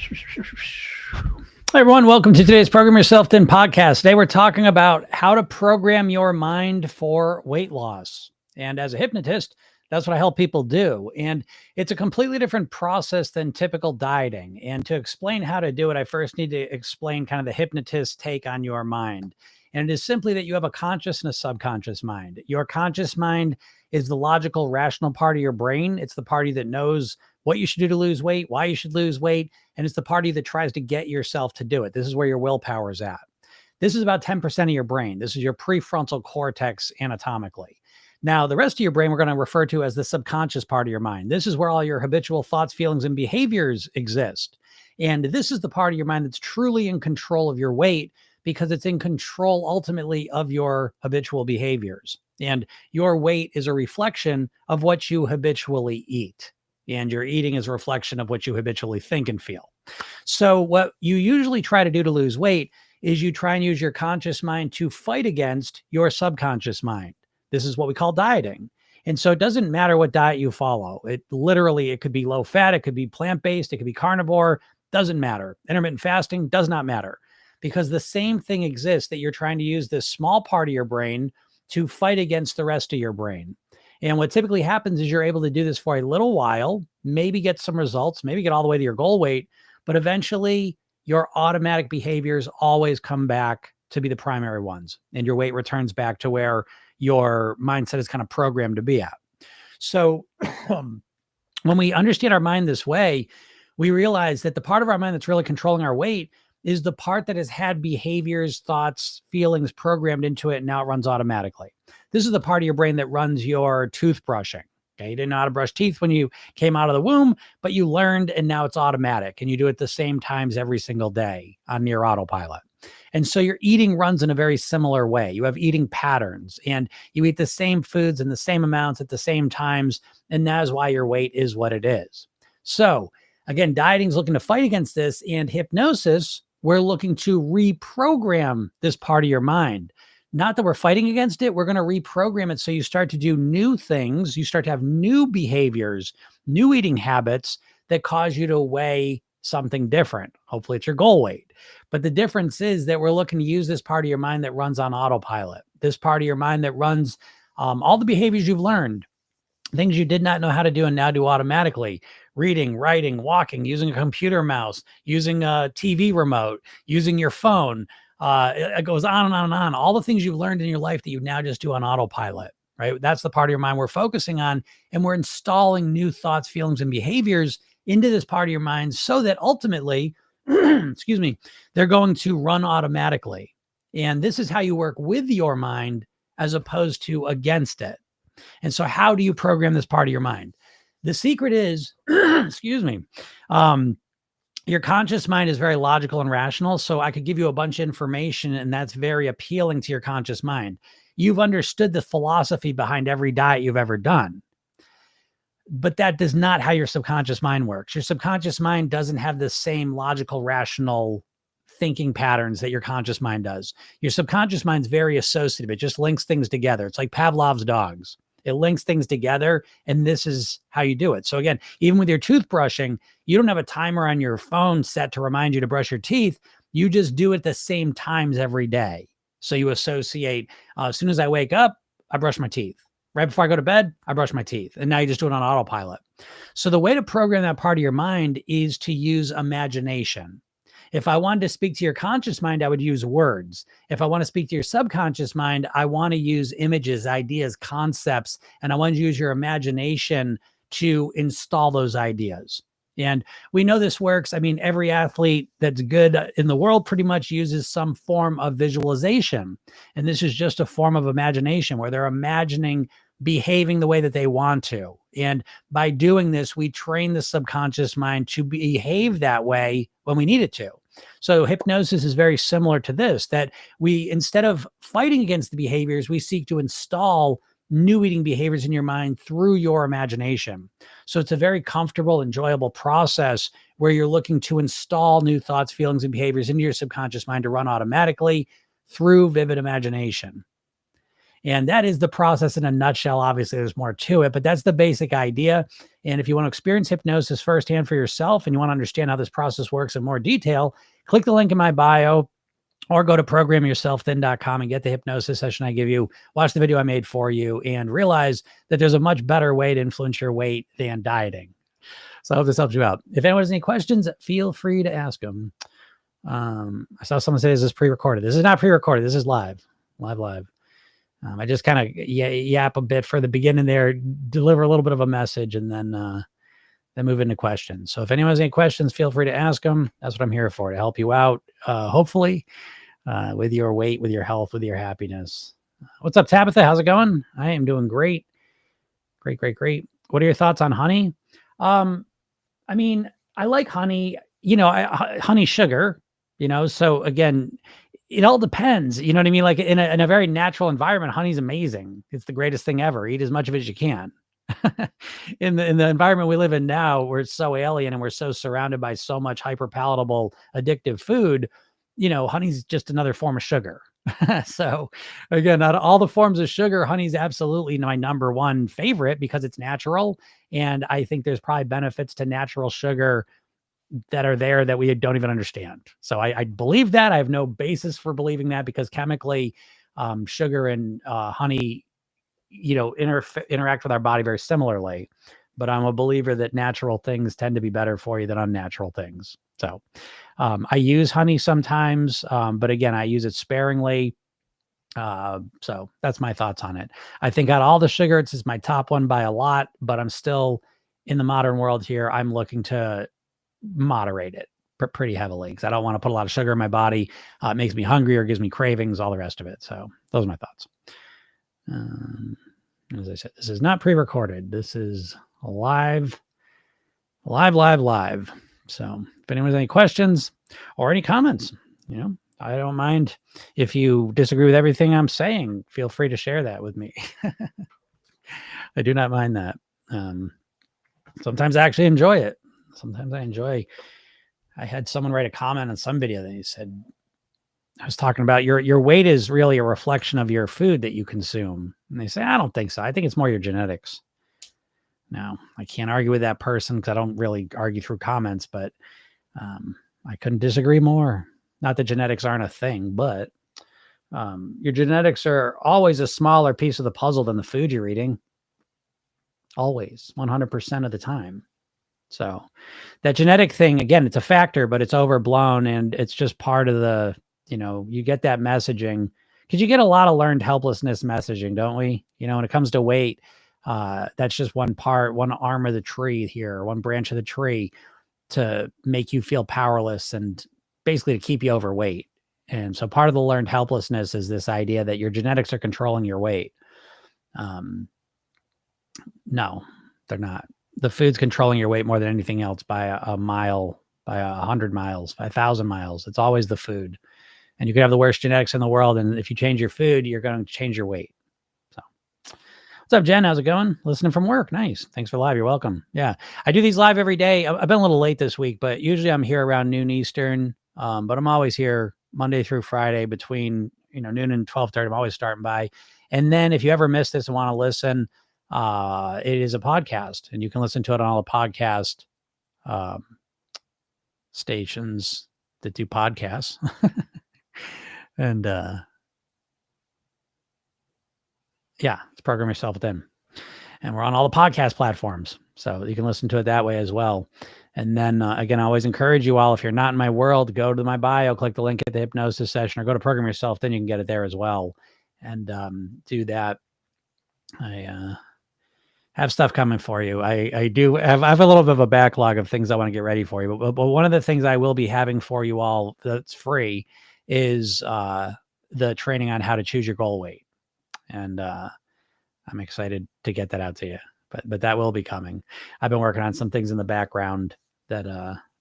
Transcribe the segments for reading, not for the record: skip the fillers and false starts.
Hi, everyone. Welcome to today's Program Yourself Thin podcast. Today, we're talking about how to program your mind for weight loss. And as a hypnotist, that's what I help people do. And it's a completely different process than typical dieting. And to explain how to do it, I first need to explain kind of the hypnotist take on your mind. And it is simply that you have a conscious and a subconscious mind. Your conscious mind is the logical, rational part of your brain. It's the party that knows what you should do to lose weight, why you should lose weight, and it's the party that tries to get yourself to do it. This is where your willpower is at. This is about 10% of your brain. This is your prefrontal cortex anatomically. Now, the rest of your brain we're going to refer to as the subconscious part of your mind. This is where all your habitual thoughts, feelings, and behaviors exist. And this is the part of your mind that's truly in control of your weight because it's in control ultimately of your habitual behaviors. And your weight is a reflection of what you habitually eat. And your eating is a reflection of what you habitually think and feel. So what you usually try to do to lose weight is you try and use your conscious mind to fight against your subconscious mind. This is what we call dieting. And so it doesn't matter what diet you follow. It could be low fat, it could be plant-based, it could be carnivore, doesn't matter. Intermittent fasting does not matter because the same thing exists that you're trying to use this small part of your brain to fight against the rest of your brain. And what typically happens is you're able to do this for a little while, maybe get some results, maybe get all the way to your goal weight, but eventually your automatic behaviors always come back to be the primary ones. And your weight returns back to where your mindset is kind of programmed to be at. So when we understand our mind this way, we realize that the part of our mind that's really controlling our weight is the part that has had behaviors, thoughts, feelings programmed into it, and now it runs automatically. This is the part of your brain that runs your toothbrushing. Okay, you didn't know how to brush teeth when you came out of the womb, but you learned and now it's automatic and you do it the same times every single day on your autopilot. And so your eating runs in a very similar way. You have eating patterns and you eat the same foods in the same amounts at the same times. And that is why your weight is what it is. So again, dieting is looking to fight against this, and hypnosis, we're looking to reprogram this part of your mind. Not that we're fighting against it. We're going to reprogram it so you start to do new things. You start to have new behaviors, new eating habits that cause you to weigh something different. Hopefully it's your goal weight. But the difference is that we're looking to use this part of your mind that runs on autopilot, this part of your mind that runs all the behaviors you've learned, things you did not know how to do and now do automatically. Reading, writing, walking, using a computer mouse, using a TV remote, using your phone. It goes on and on and on. All the things you've learned in your life that you now just do on autopilot, right? That's the part of your mind we're focusing on. And we're installing new thoughts, feelings, and behaviors into this part of your mind so that ultimately, excuse me, they're going to run automatically. And this is how you work with your mind as opposed to against it. And so how do you program this part of your mind? The secret is, excuse me, your conscious mind is very logical and rational. So I could give you a bunch of information and that's very appealing to your conscious mind. You've understood the philosophy behind every diet you've ever done. But that is not how your subconscious mind works. Your subconscious mind doesn't have the same logical, rational thinking patterns that your conscious mind does. Your subconscious mind's very associative. It just links things together. It's like Pavlov's dogs. It links things together, and this is how you do it. So again, even with your toothbrushing, you don't have a timer on your phone set to remind you to brush your teeth. You just do it the same times every day. So you associate, as soon as I wake up, I brush my teeth. Right before I go to bed, I brush my teeth. And now you just do it on autopilot. So the way to program that part of your mind is to use imagination. If I wanted to speak to your conscious mind, I would use words. If I want to speak to your subconscious mind, I want to use images, ideas, concepts, and I want to use your imagination to install those ideas. And we know this works. I mean, every athlete that's good in the world pretty much uses some form of visualization. And this is just a form of imagination where they're imagining behaving the way that they want to. And by doing this, we train the subconscious mind to behave that way when we need it to. So hypnosis is very similar to this, that we, instead of fighting against the behaviors, we seek to install new eating behaviors in your mind through your imagination. So it's a very comfortable, enjoyable process where you're looking to install new thoughts, feelings, and behaviors into your subconscious mind to run automatically through vivid imagination. And that is the process in a nutshell. Obviously, there's more to it, but that's the basic idea. And if you want to experience hypnosis firsthand for yourself and you want to understand how this process works in more detail, click the link in my bio or go to programyourselfthin.com and get the hypnosis session I give you. Watch the video I made for you and realize that there's a much better way to influence your weight than dieting. So I hope this helps you out. If anyone has any questions, feel free to ask them. I saw someone say this is pre-recorded. This is not pre-recorded. This is live. I just kind of yap a bit for the beginning there, deliver a little bit of a message, and then move into questions. So if anyone has any questions, feel free to ask them. That's what I'm here for, to help you out, hopefully, with your weight, with your health, with your happiness. What's up, Tabitha? How's it going? I am doing great. Great. What are your thoughts on honey? I mean, I like honey, honey sugar, so again, it all depends. You know what I mean? Like in a very natural environment, honey's amazing. It's the greatest thing ever. Eat as much of it as you can. in the environment we live in now, where it's so alien and we're so surrounded by so much hyper palatable, addictive food, honey's just another form of sugar. So again, out of all the forms of sugar, honey's absolutely my number one favorite because it's natural. And I think there's probably benefits to natural sugar that are there that we don't even understand. So I believe that. I have no basis for believing that because chemically, sugar and honey, interact with our body very similarly. But I'm a believer that natural things tend to be better for you than unnatural things. So I use honey sometimes, but again, I use it sparingly. So that's my thoughts on it. I think out of all the sugar, it's my top one by a lot, but I'm still in the modern world here. I'm looking to moderate it pretty heavily because I don't want to put a lot of sugar in my body. It makes me hungry or gives me cravings, all the rest of it. So those are my thoughts. As I said, this is not pre-recorded. This is live. So if anyone has any questions or any comments, I don't mind. If you disagree with everything I'm saying, feel free to share that with me. I do not mind that. Sometimes I actually enjoy it. I had someone write a comment on some video that he said, I was talking about your weight is really a reflection of your food that you consume. And they say, I don't think so. I think it's more your genetics. Now, I can't argue with that person because I don't really argue through comments, but I couldn't disagree more. Not that genetics aren't a thing, but your genetics are always a smaller piece of the puzzle than the food you're eating. Always, 100% of the time. So that genetic thing, again, it's a factor, but it's overblown and it's just part of the, you get that messaging because you get a lot of learned helplessness messaging, don't we? When it comes to weight, that's just one arm of the tree here, one branch of the tree to make you feel powerless and basically to keep you overweight. And so part of the learned helplessness is this idea that your genetics are controlling your weight. No, they're not. The food's controlling your weight more than anything else by a mile, by 100 miles, by 1,000 miles. It's always the food. And you could have the worst genetics in the world. And if you change your food, you're going to change your weight. So what's up, Jen? How's it going? Listening from work. Nice. Thanks for live. You're welcome. Yeah. I do these live every day. I've been a little late this week, but usually I'm here around noon Eastern. But I'm always here Monday through Friday between, noon and 12:30. I'm always starting by. And then if you ever miss this and want to listen, it is a podcast and you can listen to it on all the podcast stations that do podcasts. And it's Program Yourself Within. And we're on all the podcast platforms. So you can listen to it that way as well. And then again, I always encourage you all, if you're not in my world, go to my bio, click the link at the hypnosis session or go to Program Yourself, then you can get it there as well. And do that. I have stuff coming for you. I have a little bit of a backlog of things I want to get ready for you. But one of the things I will be having for you all that's free is the training on how to choose your goal weight. And I'm excited to get that out to you. But that will be coming. I've been working on some things in the background that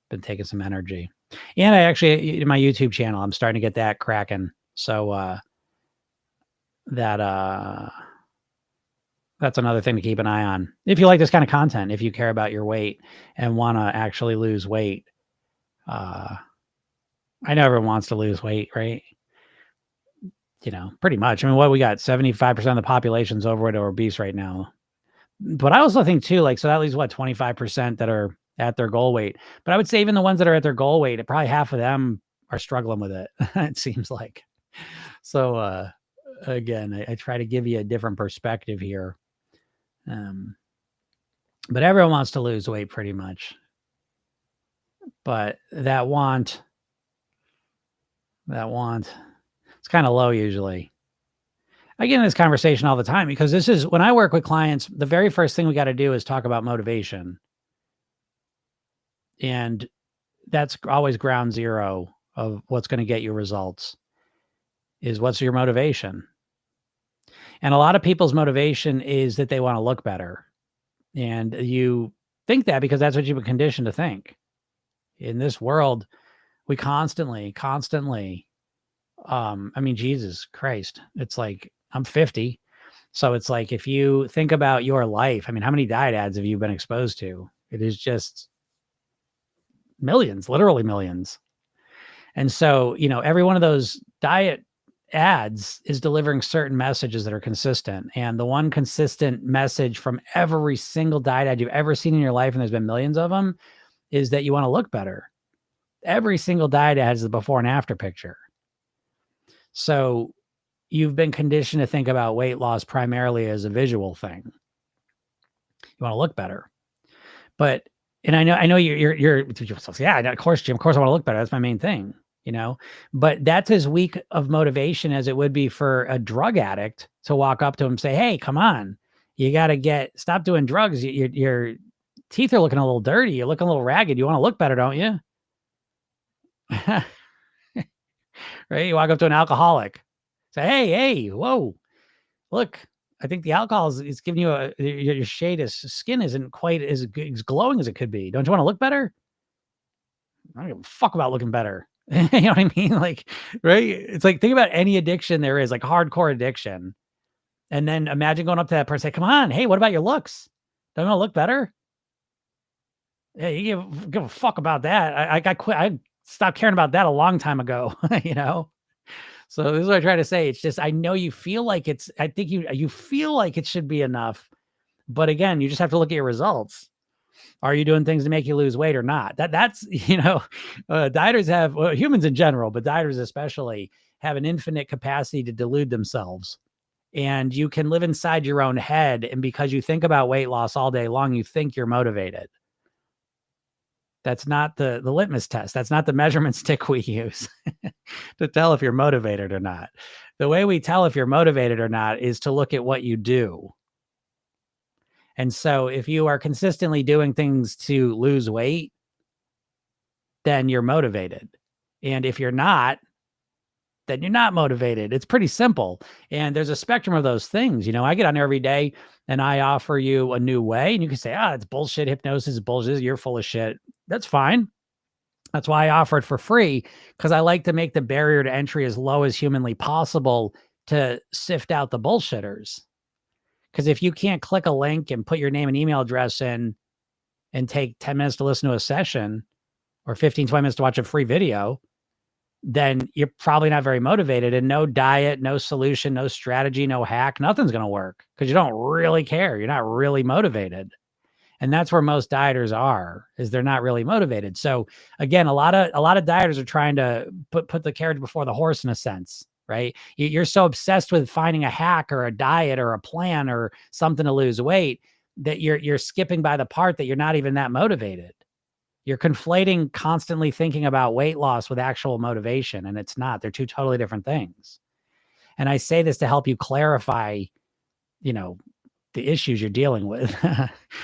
been taking some energy. And I actually, in my YouTube channel, I'm starting to get that cracking. So that's another thing to keep an eye on. If you like this kind of content, if you care about your weight and want to actually lose weight, I know everyone wants to lose weight, right? pretty much. I mean, what we got, 75% of the population's overweight or obese right now. But I also think too, like, so that leaves what, 25% that are at their goal weight. But I would say even the ones that are at their goal weight, probably half of them are struggling with it. It seems like. So again, I try to give you a different perspective here. But everyone wants to lose weight pretty much. But that want, it's kind of low usually. I get in this conversation all the time because this is when I work with clients, the very first thing we got to do is talk about motivation. And that's always ground zero of what's going to get you results is what's your motivation. And a lot of people's motivation is that they want to look better. And you think that because that's what you've been conditioned to think. In this world, we constantly, I mean, Jesus Christ, it's like, I'm 50. So it's like, if you think about your life, I mean, how many diet ads have you been exposed to? It is just millions, literally millions. And so, every one of those diet ads is delivering certain messages that are consistent. And the one consistent message from every single diet ad you've ever seen in your life, and there's been millions of them, is that you want to look better. Every single diet ad has the before and after picture. So you've been conditioned to think about weight loss primarily as a visual thing. You want to look better. But, and I know you're yeah, of course, Jim, of course I want to look better. That's my main thing, but that's as weak of motivation as it would be for a drug addict to walk up to him and say, hey, come on, you got to stop doing drugs. Your teeth are looking a little dirty. You're looking a little ragged. You want to look better, don't you? Right? You walk up to an alcoholic, say, hey, whoa, look, I think the alcohol is giving you your shade of skin isn't quite as glowing as it could be. Don't you want to look better? I don't give a fuck about looking better. You know what I mean? Like, right? It's like, think about any addiction there is, like hardcore addiction. And then imagine going up to that person and say, come on, hey, what about your looks? Don't you want to look better? Yeah, you give a fuck about that. I quit. I stopped caring about that a long time ago, So this is what I try to say. It's just, I know you feel like I think you feel like it should be enough. But again, you just have to look at your results. Are you doing things to make you lose weight or not? That's, dieters have, humans in general, but dieters especially have an infinite capacity to delude themselves. And you can live inside your own head. And because you think about weight loss all day long, you think you're motivated. That's not the litmus test. That's not the measurement stick we use to tell if you're motivated or not. The way we tell if you're motivated or not is to look at what you do. And so if you are consistently doing things to lose weight, then you're motivated. And if you're not, then you're not motivated. It's pretty simple. And there's a spectrum of those things. I get on there every day and I offer you a new way and you can say, it's bullshit. Hypnosis is bullshit. You're full of shit. That's fine. That's why I offer it for free, because I like to make the barrier to entry as low as humanly possible to sift out the bullshitters. Because if you can't click a link and put your name and email address in and take 10 minutes to listen to a session or 15, 20 minutes to watch a free video, then you're probably not very motivated, and no diet, no solution, no strategy, no hack, nothing's going to work because you don't really care. You're not really motivated. And that's where most dieters are, is they're not really motivated. So again, a lot of dieters are trying to put the carriage before the horse in a sense, right? You're so obsessed with finding a hack or a diet or a plan or something to lose weight that you're skipping by the part that you're not even that motivated. You're conflating constantly thinking about weight loss with actual motivation, and it's not. They're two totally different things. And I say this to help you clarify, the issues you're dealing with,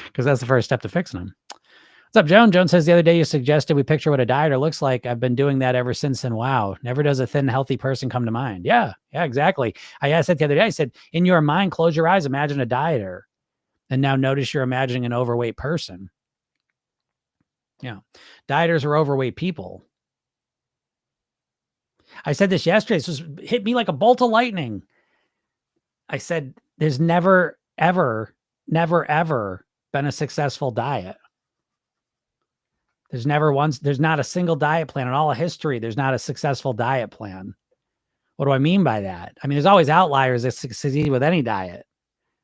because that's the first step to fixing them. What's up, Joan? Joan says, the other day you suggested we picture what a dieter looks like. I've been doing that ever since, and wow, never does a thin, healthy person come to mind. Yeah, exactly. I said the other day, I said, in your mind, close your eyes, imagine a dieter, and now notice you're imagining an overweight person. Yeah, dieters are overweight people. I said this yesterday. This was hit me like a bolt of lightning. I said, there's never, ever been a successful diet. There's not a single diet plan in all of history. There's not a successful diet plan. What do I mean by that? I mean, there's always outliers that succeed with any diet.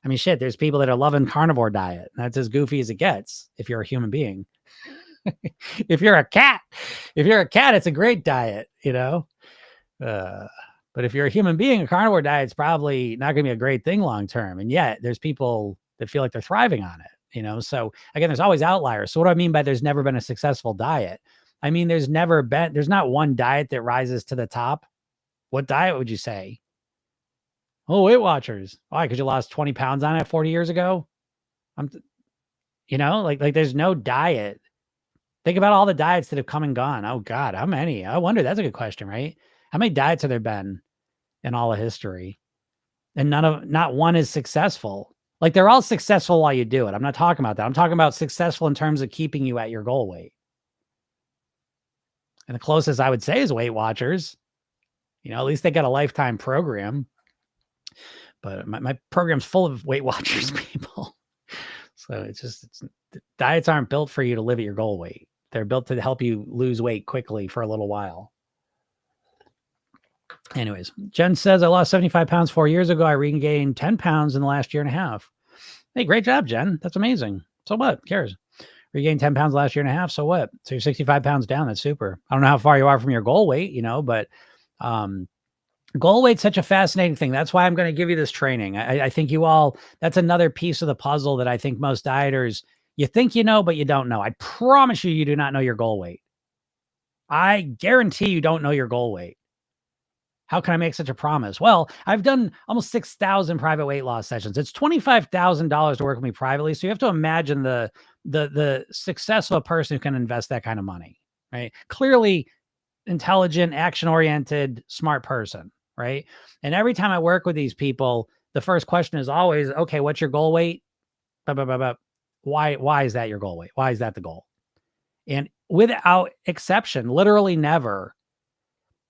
I mean, shit, there's people that are loving carnivore diet. That's as goofy as it gets if you're a human being. if you're a cat, it's a great diet, you know? But if you're a human being, a carnivore diet's probably not going to be a great thing long term. And yet there's people that feel like they're thriving on it, you know? So again, there's always outliers. So what do I mean by there's never been a successful diet? I mean, there's not one diet that rises to the top. What diet would you say? Oh, Weight Watchers. Why? Because you lost 20 pounds on it 40 years ago? Like there's no diet. Think about all the diets that have come and gone. Oh God, how many? I wonder. That's a good question, right? How many diets have there been in all of history? And not one is successful. Like they're all successful while you do it. I'm not talking about that. I'm talking about successful in terms of keeping you at your goal weight. And the closest I would say is Weight Watchers. At least they got a lifetime program. But my program's full of Weight Watchers people. So diets aren't built for you to live at your goal weight. They're built to help you lose weight quickly for a little while. Anyways, Jen says, I lost 75 pounds 4 years ago. I regained 10 pounds in the last year and a half. Hey, great job, Jen. That's amazing. So what? Who cares? Regained 10 pounds last year and a half. So what? So you're 65 pounds down. That's super. I don't know how far you are from your goal weight, but goal weight's such a fascinating thing. That's why I'm going to give you this training. I think that's another piece of the puzzle that I think most dieters, you think you know, but you don't know. I promise you do not know your goal weight. I guarantee you don't know your goal weight. How can I make such a promise? Well, I've done almost 6,000 private weight loss sessions. It's $25,000 to work with me privately. So you have to imagine the success of a person who can invest that kind of money, right? Clearly intelligent, action-oriented, smart person, right? And every time I work with these people, the first question is always, okay, what's your goal weight? Why is that your goal weight? Why is that the goal? And without exception, literally never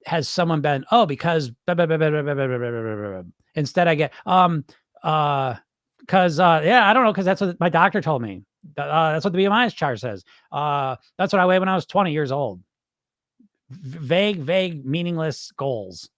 has someone been, because instead I get, because I don't know, because that's what my doctor told me. That's what the BMI chart says. That's what I weighed when I was 20 years old. Vague, meaningless goals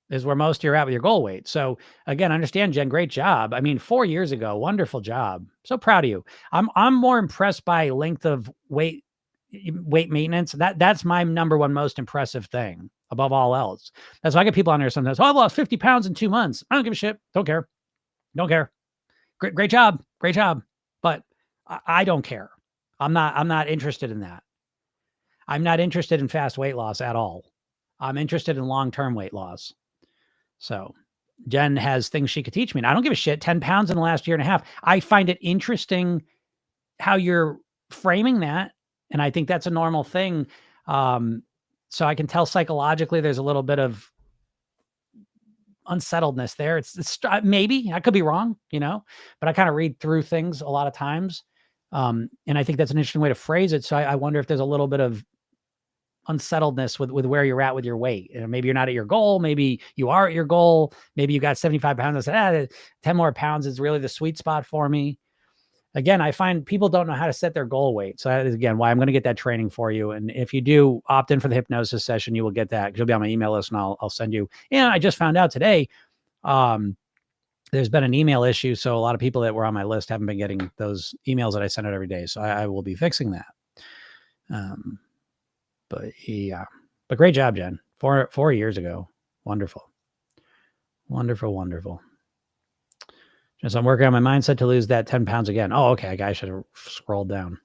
is where most of you're at with your goal weight. So again, understand, Jen, great job. I mean, 4 years ago, wonderful job. So proud of you. I'm more impressed by length of weight maintenance. That's my number one most impressive thing above all else. That's why I get people on there sometimes. I've lost 50 pounds in 2 months. I don't give a shit. Don't care. Great job. But I don't care. I'm not interested in that. I'm not interested in fast weight loss at all. I'm interested in long-term weight loss. So Jen has things she could teach me. And I don't give a shit. 10 pounds in the last year and a half. I find it interesting how you're framing that. And I think that's a normal thing. So I can tell psychologically there's a little bit of unsettledness there. It's maybe I could be wrong, but I kind of read through things a lot of times. And I think that's an interesting way to phrase it. So I wonder if there's a little bit of unsettledness with where you're at with your weight. And maybe you're not at your goal. Maybe you are at your goal. Maybe you got 75 pounds. I said, 10 more pounds is really the sweet spot for me. Again, I find people don't know how to set their goal weight. So that is, again, why I'm going to get that training for you. And if you do opt in for the hypnosis session, you will get that. You'll be on my email list and I'll send you. And I just found out today, there's been an email issue. So a lot of people that were on my list haven't been getting those emails that I send out every day. So I will be fixing that. But great job, Jen. 4 years ago. Wonderful. Just I'm working on my mindset to lose that 10 pounds again. Oh, okay. I should have scrolled down.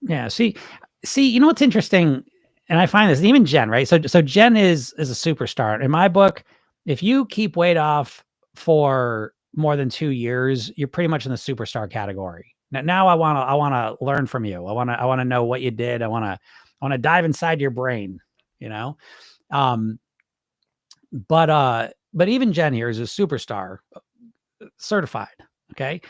Yeah. See, what's interesting, and I find this even Jen, right? So Jen is a superstar. In my book, if you keep weight off for more than 2 years, you're pretty much in the superstar category. Now I want to learn from you. I want to know what you did. I want to dive inside your brain, But even Jen here is a superstar, certified. Okay.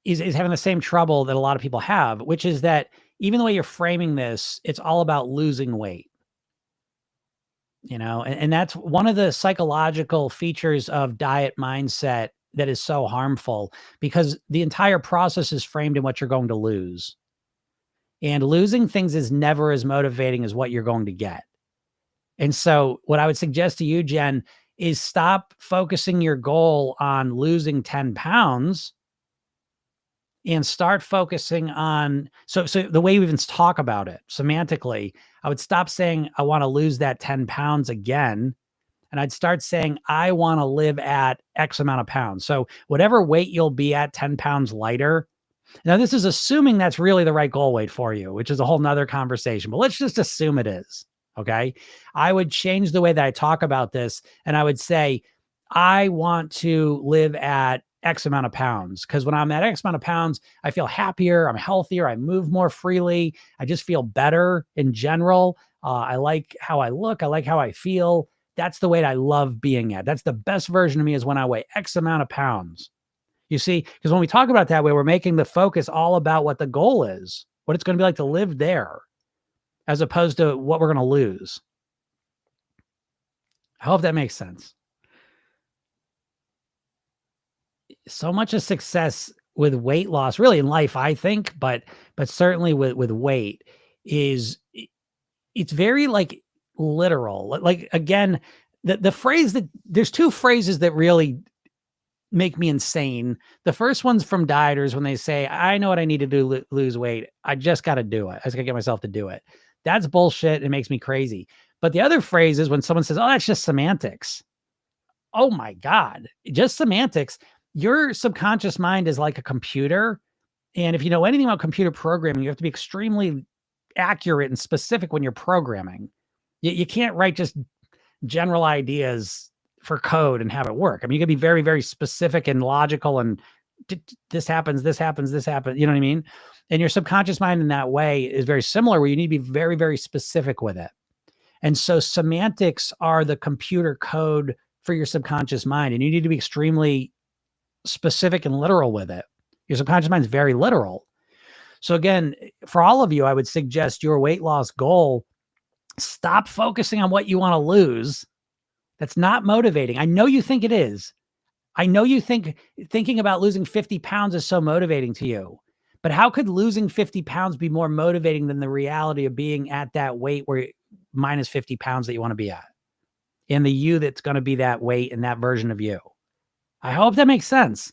Is having the same trouble that a lot of people have, which is that even the way you're framing this, it's all about losing weight. And that's one of the psychological features of diet mindset that is so harmful, because the entire process is framed in what you're going to lose. And losing things is never as motivating as what you're going to get. And so what I would suggest to you, Jen, is stop focusing your goal on losing 10 pounds and start focusing on, so the way we even talk about it semantically, I would stop saying, I want to lose that 10 pounds again. And I'd start saying, I want to live at X amount of pounds. So whatever weight you'll be at 10 pounds lighter. Now, this is assuming that's really the right goal weight for you, which is a whole nother conversation, but let's just assume it is. Okay. I would change the way that I talk about this. And I would say, I want to live at X amount of pounds. Because when I'm at X amount of pounds, I feel happier, I'm healthier, I move more freely. I just feel better in general. I like how I look. I like how I feel. That's the weight I love being at. That's the best version of me, is when I weigh X amount of pounds. You see, because when we talk about it that way, we're making the focus all about what the goal is, what it's going to be like to live there, as opposed to what we're going to lose. I hope that makes sense. So much of success with weight loss, really in life, I think, but certainly with weight, is it's very like literal. Like, again, the phrase that, there's two phrases that really make me insane. The first one's from dieters when they say, I know what I need to do to lose weight. I just got to do it. I just got to get myself to do it. That's bullshit. It makes me crazy. But the other phrase is when someone says, oh, that's just semantics. Oh my God, just semantics. Your subconscious mind is like a computer. And if you know anything about computer programming, you have to be extremely accurate and specific when you're programming. You can't write just general ideas for code and have it work. I mean, you can be very, very specific and logical, and this happens, this happens, this happens. You know what I mean? And your subconscious mind in that way is very similar, where you need to be very, very specific with it. And so semantics are the computer code for your subconscious mind, and you need to be extremely specific and literal with it. Your subconscious mind is very literal. So again, for all of you, I would suggest your weight loss goal, stop focusing on what you want to lose. That's not motivating. I know you think it is. I know you think thinking about losing 50 pounds is so motivating to you. But how could losing 50 pounds be more motivating than the reality of being at that weight where minus 50 pounds that you want to be at? And the you that's going to be that weight and that version of you. I hope that makes sense.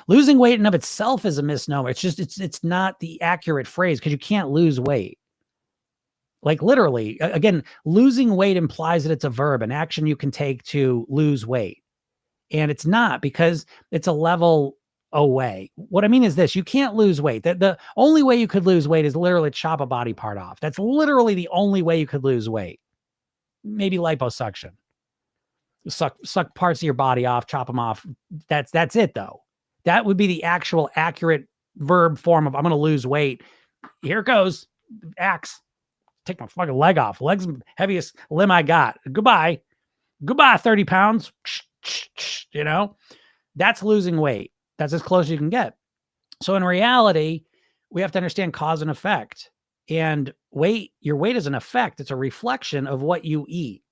Losing weight in of itself is a misnomer. It's just, it's not the accurate phrase, because you can't lose weight. Like literally, again, losing weight implies that it's a verb, an action you can take to lose weight. And it's not, because it's a level away. What I mean is this: you can't lose weight. The only way you could lose weight is literally chop a body part off. That's literally the only way you could lose weight. Maybe liposuction. Suck parts of your body off, chop them off. That's it though. That would be the actual accurate verb form of, I'm going to lose weight. Here it goes. Axe. Take my fucking leg off. Leg's the heaviest limb I got. Goodbye. 30 pounds. You know, that's losing weight. That's as close as you can get. So in reality, we have to understand cause and effect. And your weight is an effect. It's a reflection of what you eat.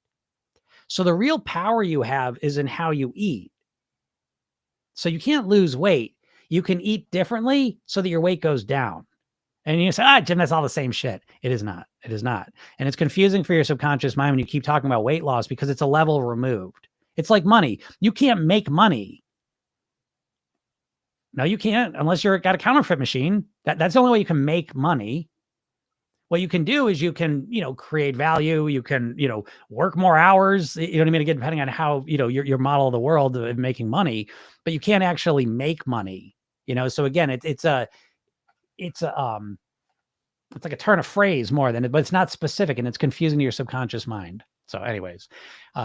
So the real power you have is in how you eat. So you can't lose weight. You can eat differently so that your weight goes down. And you say, Jim, that's all the same shit. It is not. It is not. And it's confusing for your subconscious mind when you keep talking about weight loss, because it's a level removed. It's like money. You can't make money. No, you can't, unless you're got a counterfeit machine. That's the only way you can make money. What you can do is you can, create value. You can, work more hours, you know what I mean? Again, depending on how, your model of the world of making money, but you can't actually make money, So again, it's like a turn of phrase more than it, but it's not specific, and it's confusing to your subconscious mind. So anyways,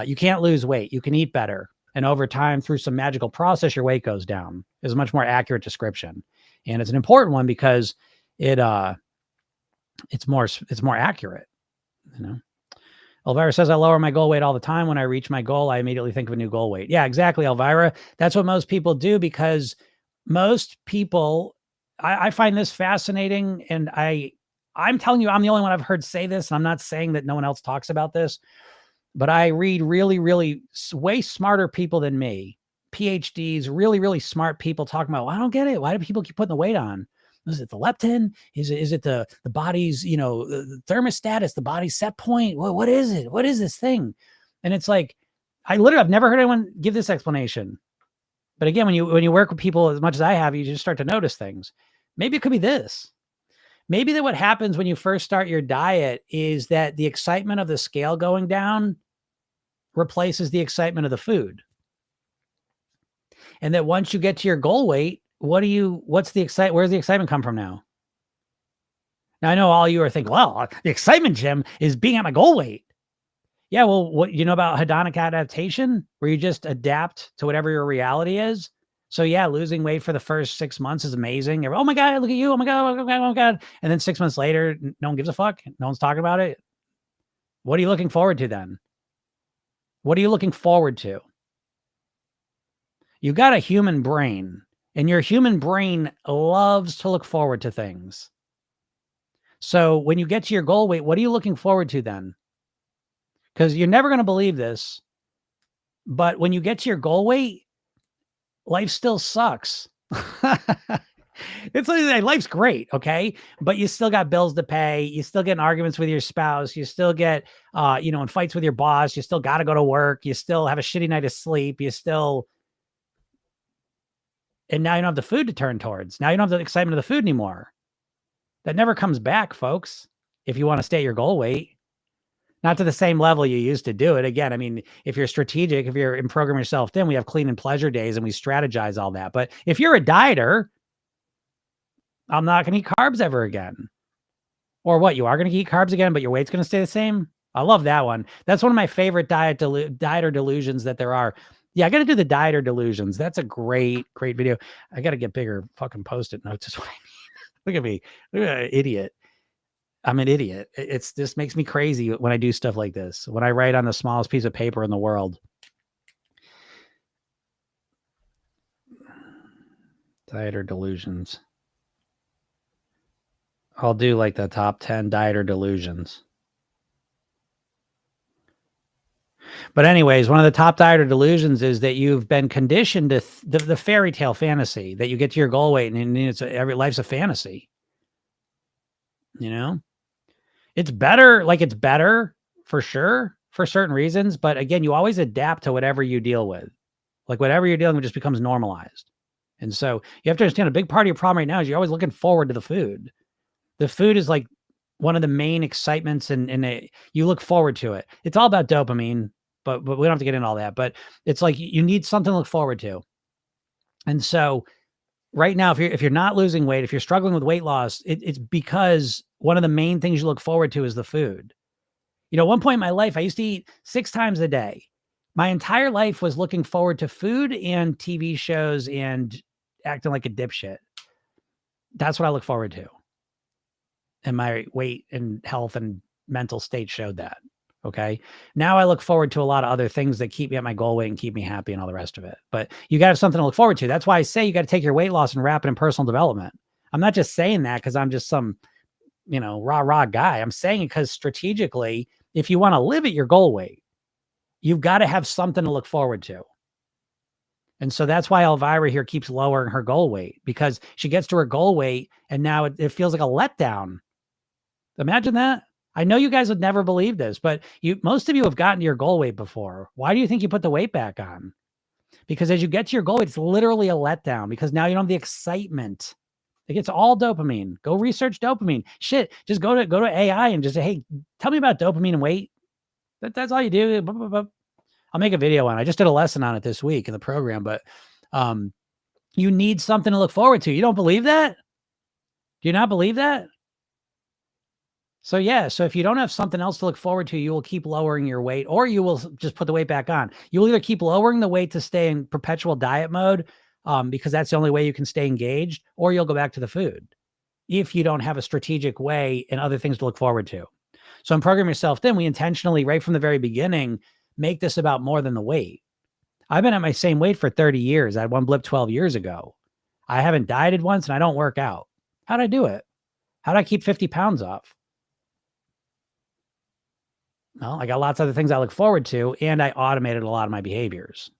you can't lose weight. You can eat better. And over time, through some magical process, your weight goes down, is a much more accurate description. And it's an important one because it's more accurate, Elvira says, I lower my goal weight all the time. When I reach my goal, I immediately think of a new goal weight. Yeah, exactly, Elvira. That's what most people do, because most people, I find this fascinating. And I'm telling you, I'm the only one I've heard say this. And I'm not saying that no one else talks about this, but I read really, really way smarter people than me, PhDs, really, really smart people talking about, well, I don't get it. Why do people keep putting the weight on? Is it the leptin? Is it the body's, the thermostatus, the body's set point? What is it? What is this thing? And it's like, I've never heard anyone give this explanation. But again, when you work with people as much as I have, you just start to notice things. Maybe it could be this. Maybe that what happens when you first start your diet is that the excitement of the scale going down replaces the excitement of the food. And that once you get to your goal weight, where's the excitement come from now? Now I know all you are thinking, well, the excitement, Jim, is being at my goal weight. Yeah, well, what you know about hedonic adaptation, where you just adapt to whatever your reality is. So yeah, losing weight for the first 6 months is amazing. Oh my God, look at you. Oh my God, oh my God, oh my God. And then 6 months later, no one gives a fuck. No one's talking about it. What are you looking forward to then? What are you looking forward to? You got a human brain, and your human brain loves to look forward to things. So when you get to your goal weight, what are you looking forward to then? Because you're never going to believe this, but when you get to your goal weight, life still sucks. It's like life's great, okay? But you still got bills to pay. You still get in arguments with your spouse. You still get, in fights with your boss. You still got to go to work. You still have a shitty night of sleep. And now you don't have the food to turn towards. Now you don't have the excitement of the food anymore. That never comes back, folks, if you want to stay at your goal weight. Not to the same level you used to do it. Again, I mean, if you're strategic, if you're in Program Yourself, then we have clean and pleasure days and we strategize all that. But if you're a dieter, I'm not going to eat carbs ever again. Or what? You are going to eat carbs again, but your weight's going to stay the same? I love that one. That's one of my favorite dieter delusions that there are. Yeah, I got to do the dieter delusions. That's a great video. I got to get bigger fucking Post-it notes. Is what I mean. Look at me. Look at an idiot. I'm an idiot. It's just makes me crazy when I do stuff like this. When I write on the smallest piece of paper in the world. Dieter delusions. I'll do like the top 10 dieter delusions. But anyways, one of the top dieter delusions is that you've been conditioned to the fairy tale fantasy that you get to your goal weight and every life's a fantasy. It's better for sure for certain reasons. But again, you always adapt to whatever you deal with. Like whatever you're dealing with just becomes normalized. And so you have to understand a big part of your problem right now is you're always looking forward to the food. The food is like one of the main excitements and you look forward to it. It's all about dopamine, but we don't have to get into all that. But it's like you need something to look forward to. And so right now, if you're not losing weight, if you're struggling with weight loss, it's because one of the main things you look forward to is the food. At one point in my life, I used to eat 6 times a day. My entire life was looking forward to food and TV shows and acting like a dipshit. That's what I look forward to. And my weight and health and mental state showed that. Okay. Now I look forward to a lot of other things that keep me at my goal weight and keep me happy and all the rest of it. But you got to have something to look forward to. That's why I say you got to take your weight loss and wrap it in personal development. I'm not just saying that because I'm just some, rah guy. I'm saying it because strategically, if you want to live at your goal weight, you've got to have something to look forward to. And so that's why Elvira here keeps lowering her goal weight, because she gets to her goal weight and now it feels like a letdown. Imagine that. I know you guys would never believe this, but most of you have gotten to your goal weight before. Why do you think you put the weight back on? Because as you get to your goal weight, it's literally a letdown because now you don't have the excitement. It gets all dopamine. Go research dopamine. Shit, just go to AI and just say, hey, tell me about dopamine and weight. That's all you do. I'll make a video on it. I just did a lesson on it this week in the program, but you need something to look forward to. You don't believe that? Do you not believe that? So yeah, so if you don't have something else to look forward to, you will keep lowering your weight, or you will just put the weight back on. You will either keep lowering the weight to stay in perpetual diet mode, because that's the only way you can stay engaged, or you'll go back to the food if you don't have a strategic way and other things to look forward to. So in Program Yourself Thin, we intentionally, right from the very beginning, make this about more than the weight. I've been at my same weight for 30 years. I had one blip 12 years ago. I haven't dieted once and I don't work out. How'd I do it? How'd I keep 50 pounds off? Well, I got lots of other things I look forward to, and I automated a lot of my behaviors.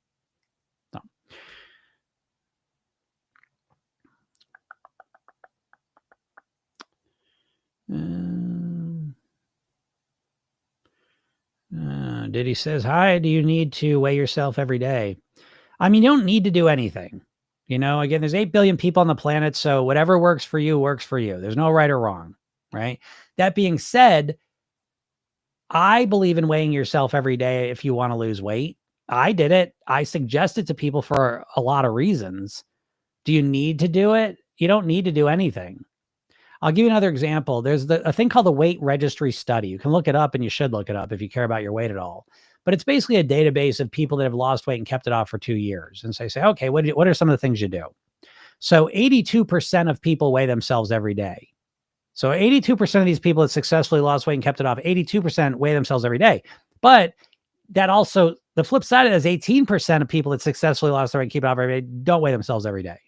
So. Diddy says, hi, do you need to weigh yourself every day? I mean, you don't need to do anything. Again, there's 8 billion people on the planet. So whatever works for you works for you. There's no right or wrong, right? That being said, I believe in weighing yourself every day if you want to lose weight. I did it. I suggest it to people for a lot of reasons. Do you need to do it? You don't need to do anything. I'll give you another example. There's a thing called the weight registry study. You can look it up, and you should look it up if you care about your weight at all. But it's basically a database of people that have lost weight and kept it off for 2 years. And so you say, okay, what are some of the things you do? So 82% of people weigh themselves every day. So 82% of these people that successfully lost weight and kept it off, 82% weigh themselves every day. But that also, the flip side of it is 18% of people that successfully lost their weight and keep it off every day don't weigh themselves every day.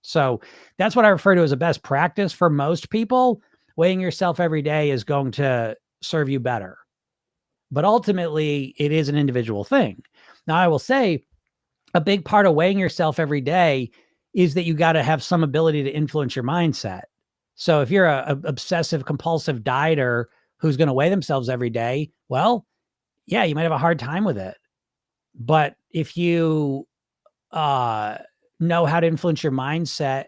So that's what I refer to as a best practice for most people. Weighing yourself every day is going to serve you better. But ultimately, it is an individual thing. Now, I will say a big part of weighing yourself every day is that you got to have some ability to influence your mindset. So if you're a obsessive compulsive dieter who's going to weigh themselves every day, well, yeah, you might have a hard time with it. But if you know how to influence your mindset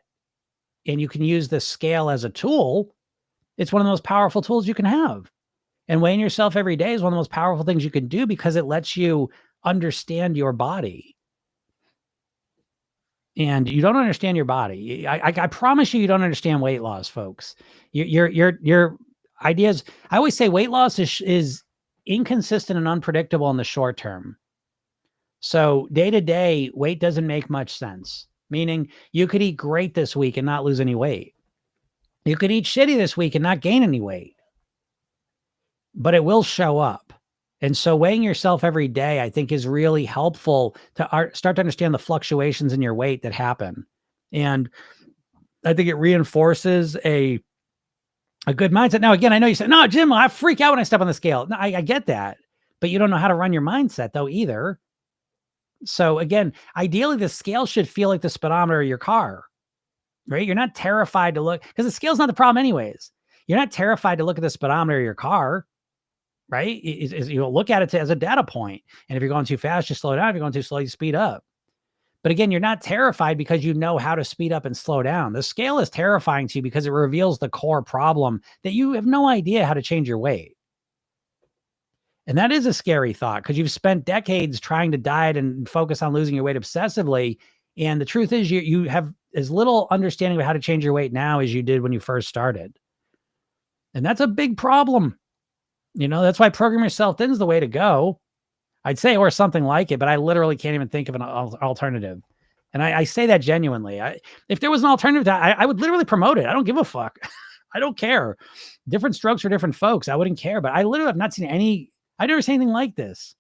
and you can use the scale as a tool, it's one of the most powerful tools you can have. And weighing yourself every day is one of the most powerful things you can do because it lets you understand your body. And you don't understand your body. I promise you don't understand weight loss, folks. Your ideas. I always say weight loss is inconsistent and unpredictable in the short term. So day to day, weight doesn't make much sense. Meaning you could eat great this week and not lose any weight. You could eat shitty this week and not gain any weight. But it will show up. And so weighing yourself every day, I think, is really helpful to start to understand the fluctuations in your weight that happen. And I think it reinforces a good mindset. Now, again, I know you said, no, Jim, I freak out when I step on the scale. No, I get that. But you don't know how to run your mindset, though, either. So again, ideally, the scale should feel like the speedometer of your car, right? You're not terrified to look, because the scale's not the problem anyways. You're not terrified to look at the speedometer of your car, right? You look at it as a data point. And if you're going too fast, you slow down. If you're going too slow, you speed up. But again, you're not terrified because you know how to speed up and slow down. The scale is terrifying to you because it reveals the core problem that you have no idea how to change your weight. And that is a scary thought because you've spent decades trying to diet and focus on losing your weight obsessively. And the truth is you have as little understanding of how to change your weight now as you did when you first started. And that's a big problem. That's why Program Yourself Thin is the way to go. I'd say, or something like it, but I literally can't even think of an alternative. And I say that genuinely. If there was an alternative, I would literally promote it. I don't give a fuck. I don't care. Different strokes for different folks. I wouldn't care, but I literally have not seen I've never seen anything like this.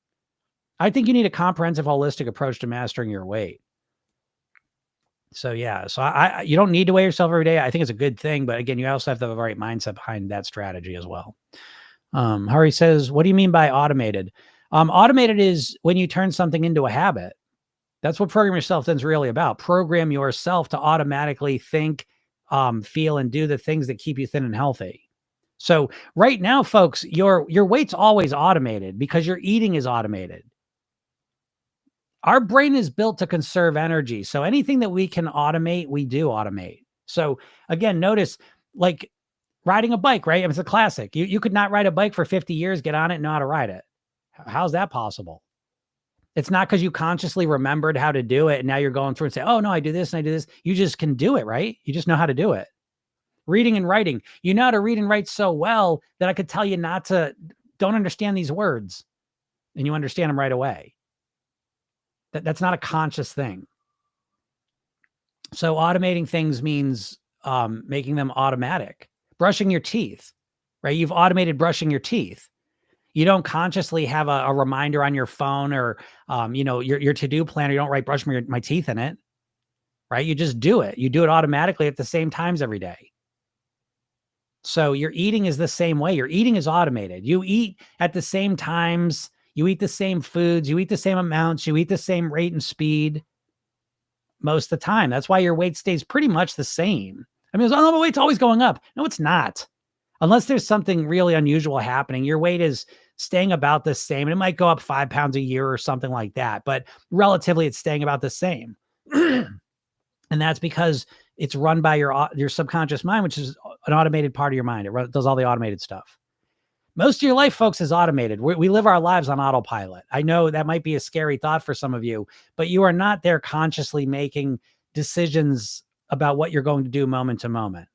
I think you need a comprehensive, holistic approach to mastering your weight. So yeah, you don't need to weigh yourself every day. I think it's a good thing, but again, you also have to have the right mindset behind that strategy as well. Hari says, what do you mean by automated? Automated is when you turn something into a habit. That's what Program Yourself Thin is really about. Program yourself to automatically think, feel, and do the things that keep you thin and healthy. So right now, folks, your weight's always automated because your eating is automated. Our brain is built to conserve energy. So anything that we can automate, we do automate. So again, notice like riding a bike, right? I mean, it's a classic. You could not ride a bike for 50 years, get on it, and know how to ride it. How's that possible? It's not because you consciously remembered how to do it. And now you're going through and say, oh no, I do this and I do this. You just can do it, right? You just know how to do it. Reading and writing. You know how to read and write so well that I could tell you don't understand these words. And you understand them right away. That's not a conscious thing. So automating things means making them automatic. Brushing your teeth, right? You've automated brushing your teeth. You don't consciously have a reminder on your phone or, your to-do planner. You don't write brush my teeth in it, right? You just do it. You do it automatically at the same times every day. So your eating is the same way. Your eating is automated. You eat at the same times. You eat the same foods. You eat the same amounts. You eat the same rate and speed most of the time. That's why your weight stays pretty much the same. I mean, my weight's always going up. No, it's not. Unless there's something really unusual happening, your weight is staying about the same. And it might go up 5 pounds a year or something like that, but relatively it's staying about the same. And that's because it's run by your subconscious mind, which is an automated part of your mind. It does all the automated stuff. Most of your life, folks, is automated. We live our lives on autopilot. I know that might be a scary thought for some of you, but you are not there consciously making decisions about what you're going to do moment to moment.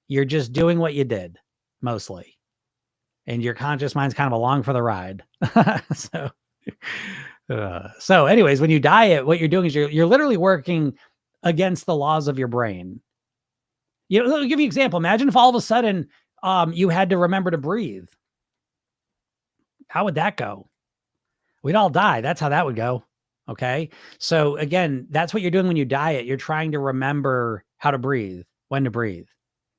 You're just doing what you did mostly. And your conscious mind's kind of along for the ride. So anyways, when you diet, what you're doing is you're literally working against the laws of your brain. You know, I'll give you an example. Imagine if all of a sudden you had to remember to breathe. How would that go? We'd all die. That's how that would go. Okay. So again, that's what you're doing when you diet. You're trying to remember how to breathe, when to breathe.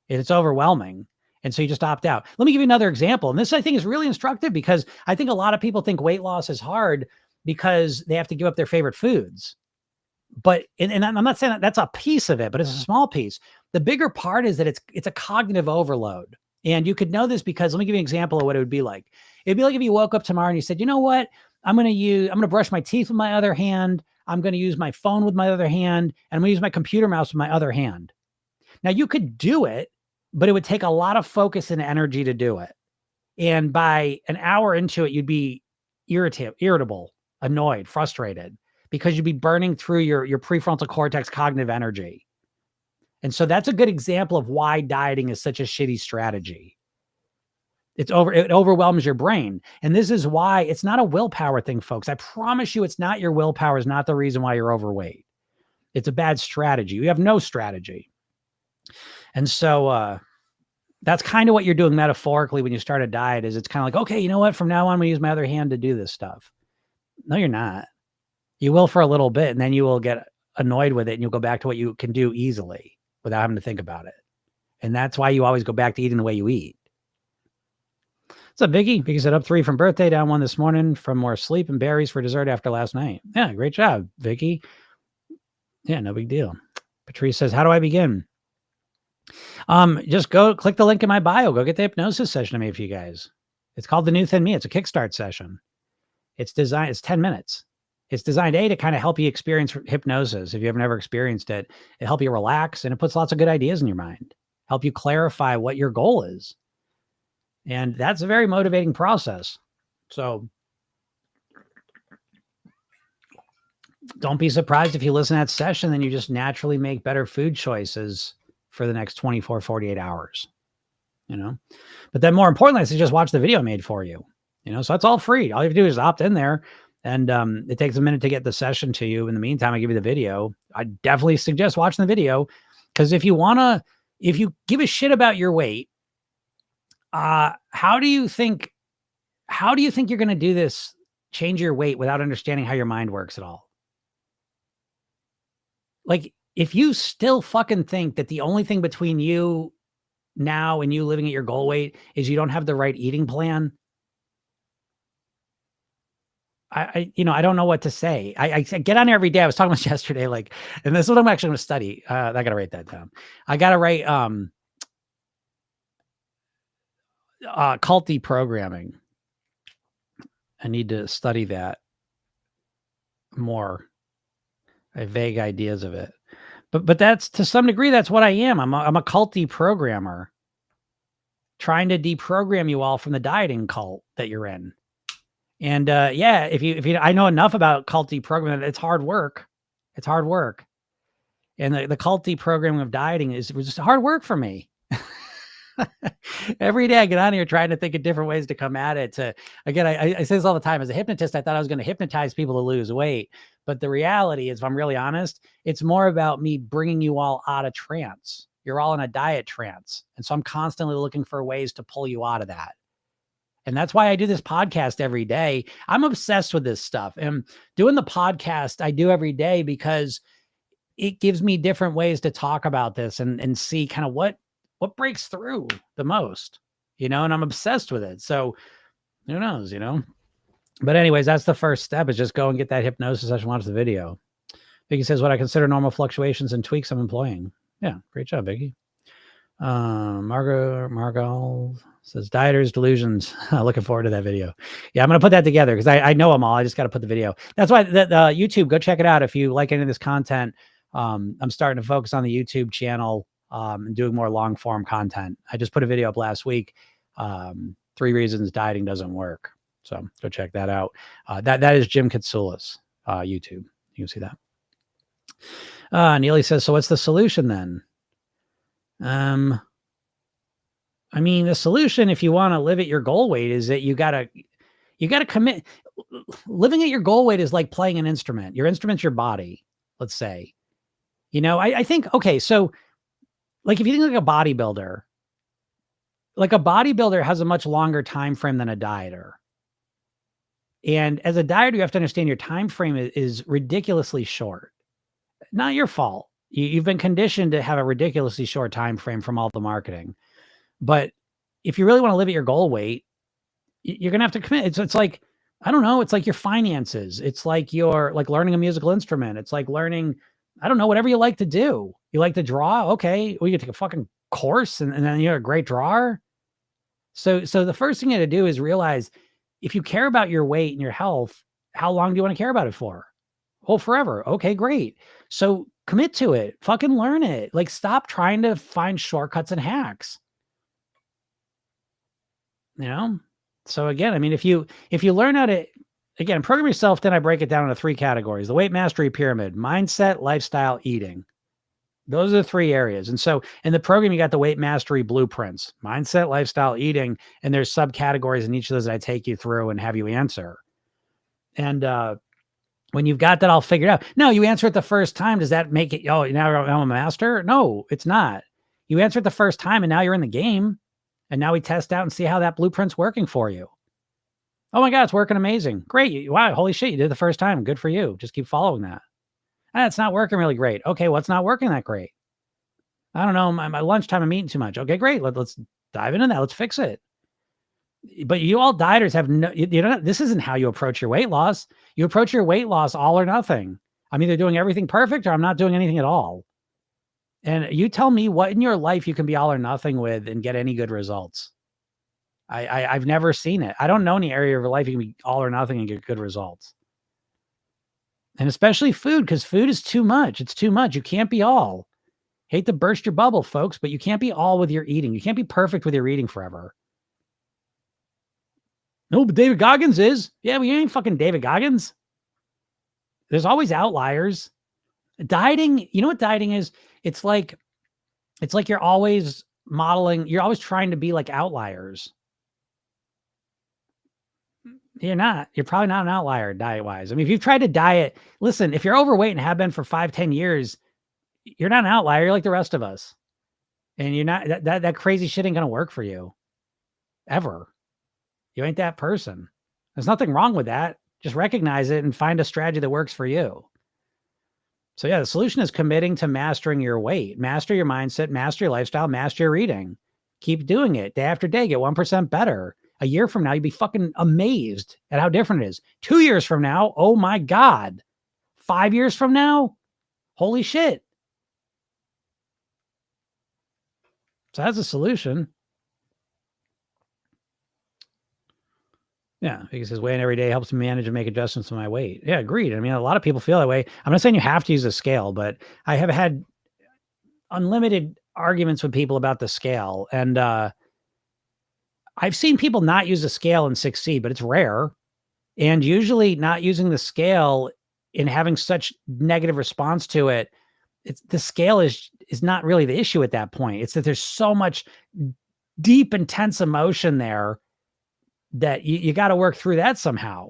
It's overwhelming. And so you just opt out. Let me give you another example. And this, I think, is really instructive because I think a lot of people think weight loss is hard because they have to give up their favorite foods. But, and I'm not saying that that's a piece of it, but it's a small piece. The bigger part is that it's a cognitive overload. And you could know this because let me give you an example of what it would be like. It'd be like if you woke up tomorrow and you said, you know what? I'm going to brush my teeth with my other hand. I'm going to use my phone with my other hand. And I'm going to use my computer mouse with my other hand. Now you could do it, but it would take a lot of focus and energy to do it. And by an hour into it, you'd be irritable, annoyed, frustrated, because you'd be burning through your prefrontal cortex cognitive energy. And so that's a good example of why dieting is such a shitty strategy. It overwhelms your brain. And this is why it's not a willpower thing, folks. I promise you it's not your willpower is not the reason why you're overweight. It's a bad strategy. You have no strategy. And so that's kind of what you're doing metaphorically when you start a diet is it's kind of like, okay, you know what? From now on, I'm going to use my other hand to do this stuff. No, you're not. You will for a little bit, and then you will get annoyed with it, and you'll go back to what you can do easily without having to think about it. And that's why you always go back to eating the way you eat. What's up, Vicky? Vicky said up 3 from birthday, down 1 this morning from more sleep and berries for dessert after last night. Yeah, great job, Vicky. Yeah, no big deal. Patrice says, how do I begin? Just go click the link in my bio. Go get the hypnosis session I made for you guys. It's called The New Thin Me. It's a kickstart session. It's 10 minutes. It's designed to kind of help you experience hypnosis. If you have never experienced it, it help you relax and it puts lots of good ideas in your mind, help you clarify what your goal is. And that's a very motivating process. So don't be surprised if you listen to that session, then you just naturally make better food choices for the next 24, 48 hours, but then more importantly, I suggest watch the video I made for you, so that's all free. All you have to do is opt in there and it takes a minute to get the session to you. In the meantime, I give you the video. I definitely suggest watching the video because if you give a shit about your weight, how do you think you're going to do this, change your weight without understanding how your mind works at all? Like, if you still fucking think that the only thing between you now and you living at your goal weight is you don't have the right eating plan, I don't know what to say. I get on there every day. I was talking about this yesterday, and this is what I'm actually going to study. I got to write that down. I got to write cult deprogramming. I need to study that more. I have vague ideas of it. But that's to some degree, that's what I am. I'm a cult deprogrammer trying to deprogram you all from the dieting cult that you're in. And if you I know enough about cult deprogramming, it's hard work. It's hard work. And the cult deprogramming of dieting was just hard work for me. Every day I get on here trying to think of different ways to come at it. Again, I say this all the time. As a hypnotist, I thought I was going to hypnotize people to lose weight. But the reality is, if I'm really honest, it's more about me bringing you all out of trance. You're all in a diet trance. And so I'm constantly looking for ways to pull you out of that. And that's why I do this podcast every day. I'm obsessed with this stuff. And doing the podcast I do every day because it gives me different ways to talk about this and see kind of what breaks through the most, and I'm obsessed with it. So who knows, but anyways, that's the first step is just go and get that hypnosis session, watch the video. Vicky says, what I consider normal fluctuations and tweaks I'm employing. Yeah. Great job, Vicky. Margot says dieters delusions. Looking forward to that video. Yeah, I'm gonna put that together because I know them all. I just got to put the video. That's why the YouTube. Go check it out if you like any of this content. I'm starting to focus on the YouTube channel and doing more long form content. I just put a video up last week. 3 reasons dieting doesn't work. So go check that out. That is Jim Katsoulis YouTube. You can see that. Neely says, so what's the solution then? I mean, the solution, if you want to live at your goal weight, is that you gotta commit. Living at your goal weight is like playing an instrument. Your instrument's your body, let's say. I think, okay, so like if you think like a bodybuilder has a much longer time frame than a dieter. And as a dieter, you have to understand your time frame is ridiculously short. Not your fault. You've been conditioned to have a ridiculously short time frame from all the marketing. But if you really want to live at your goal weight, you're going to have to commit. It's like, I don't know. It's like your finances. It's like you're like learning a musical instrument. It's like learning, I don't know, whatever you like to do. You like to draw? Okay. Well, you take a fucking course and then you're a great drawer. So the first thing you have to do is realize if you care about your weight and your health, how long do you want to care about it for? Oh, forever. Okay, great. So commit to it. Fucking learn it. Like stop trying to find shortcuts and hacks. So again, I mean, if you learn how to, again, program yourself, then I break it down into 3 categories: the weight mastery pyramid, mindset, lifestyle, eating. Those are the 3 areas. And so in the program, you got the weight mastery blueprints: mindset, lifestyle, eating, and there's subcategories in each of those that I take you through and have you answer. And when you've got that all figured out, no, you answer it the first time. Does that make it, now I'm a master? No, it's not. You answer it the first time and now you're in the game. And now we test out and see how that blueprint's working for you. Oh my God, it's working amazing. Great. Wow. Holy shit. You did it the first time. Good for you. Just keep following that. It's not working really great. Okay. What's not working that great? I don't know. My lunchtime, I'm eating too much. Okay, great. Let's dive into that. Let's fix it. But you all dieters have this isn't how you approach your weight loss. You approach your weight loss all or nothing. I'm either doing everything perfect or I'm not doing anything at all. And you tell me what in your life you can be all or nothing with and get any good results. I've never seen it. I don't know any area of your life you can be all or nothing and get good results. And especially food, because food is too much. It's too much. You can't be all. Hate to burst your bubble, folks, but you can't be all with your eating. You can't be perfect with your eating forever. No, but David Goggins is. Yeah, but you ain't fucking David Goggins. There's always outliers. Dieting, you know what dieting is? It's like you're always modeling, you're always trying to be like outliers. You're not. You're probably not an outlier diet-wise. I mean, if you've tried to diet, listen, if you're overweight and have been for 5-10 years, you're not an outlier. You're like the rest of us. And you're not, that crazy shit ain't going to work for you. Ever. You ain't that person. There's nothing wrong with that. Just recognize it and find a strategy that works for you. So yeah, the solution is committing to mastering your weight, master your mindset, master your lifestyle, master your eating. Keep doing it day after day. Get 1% better. A year from now, you'd be fucking amazed at how different it is. 2 years from now, oh my God. 5 years from now, holy shit. So that's a solution. Yeah, because his weighing every day helps me manage and make adjustments to my weight. Yeah, agreed. I mean, a lot of people feel that way. I'm not saying you have to use a scale, but I have had unlimited arguments with people about the scale. And I've seen people not use a scale and succeed, but it's rare. And usually not using the scale and having such negative response to it, the scale is not really the issue at that point. It's that there's so much deep, intense emotion there that you got to work through that somehow.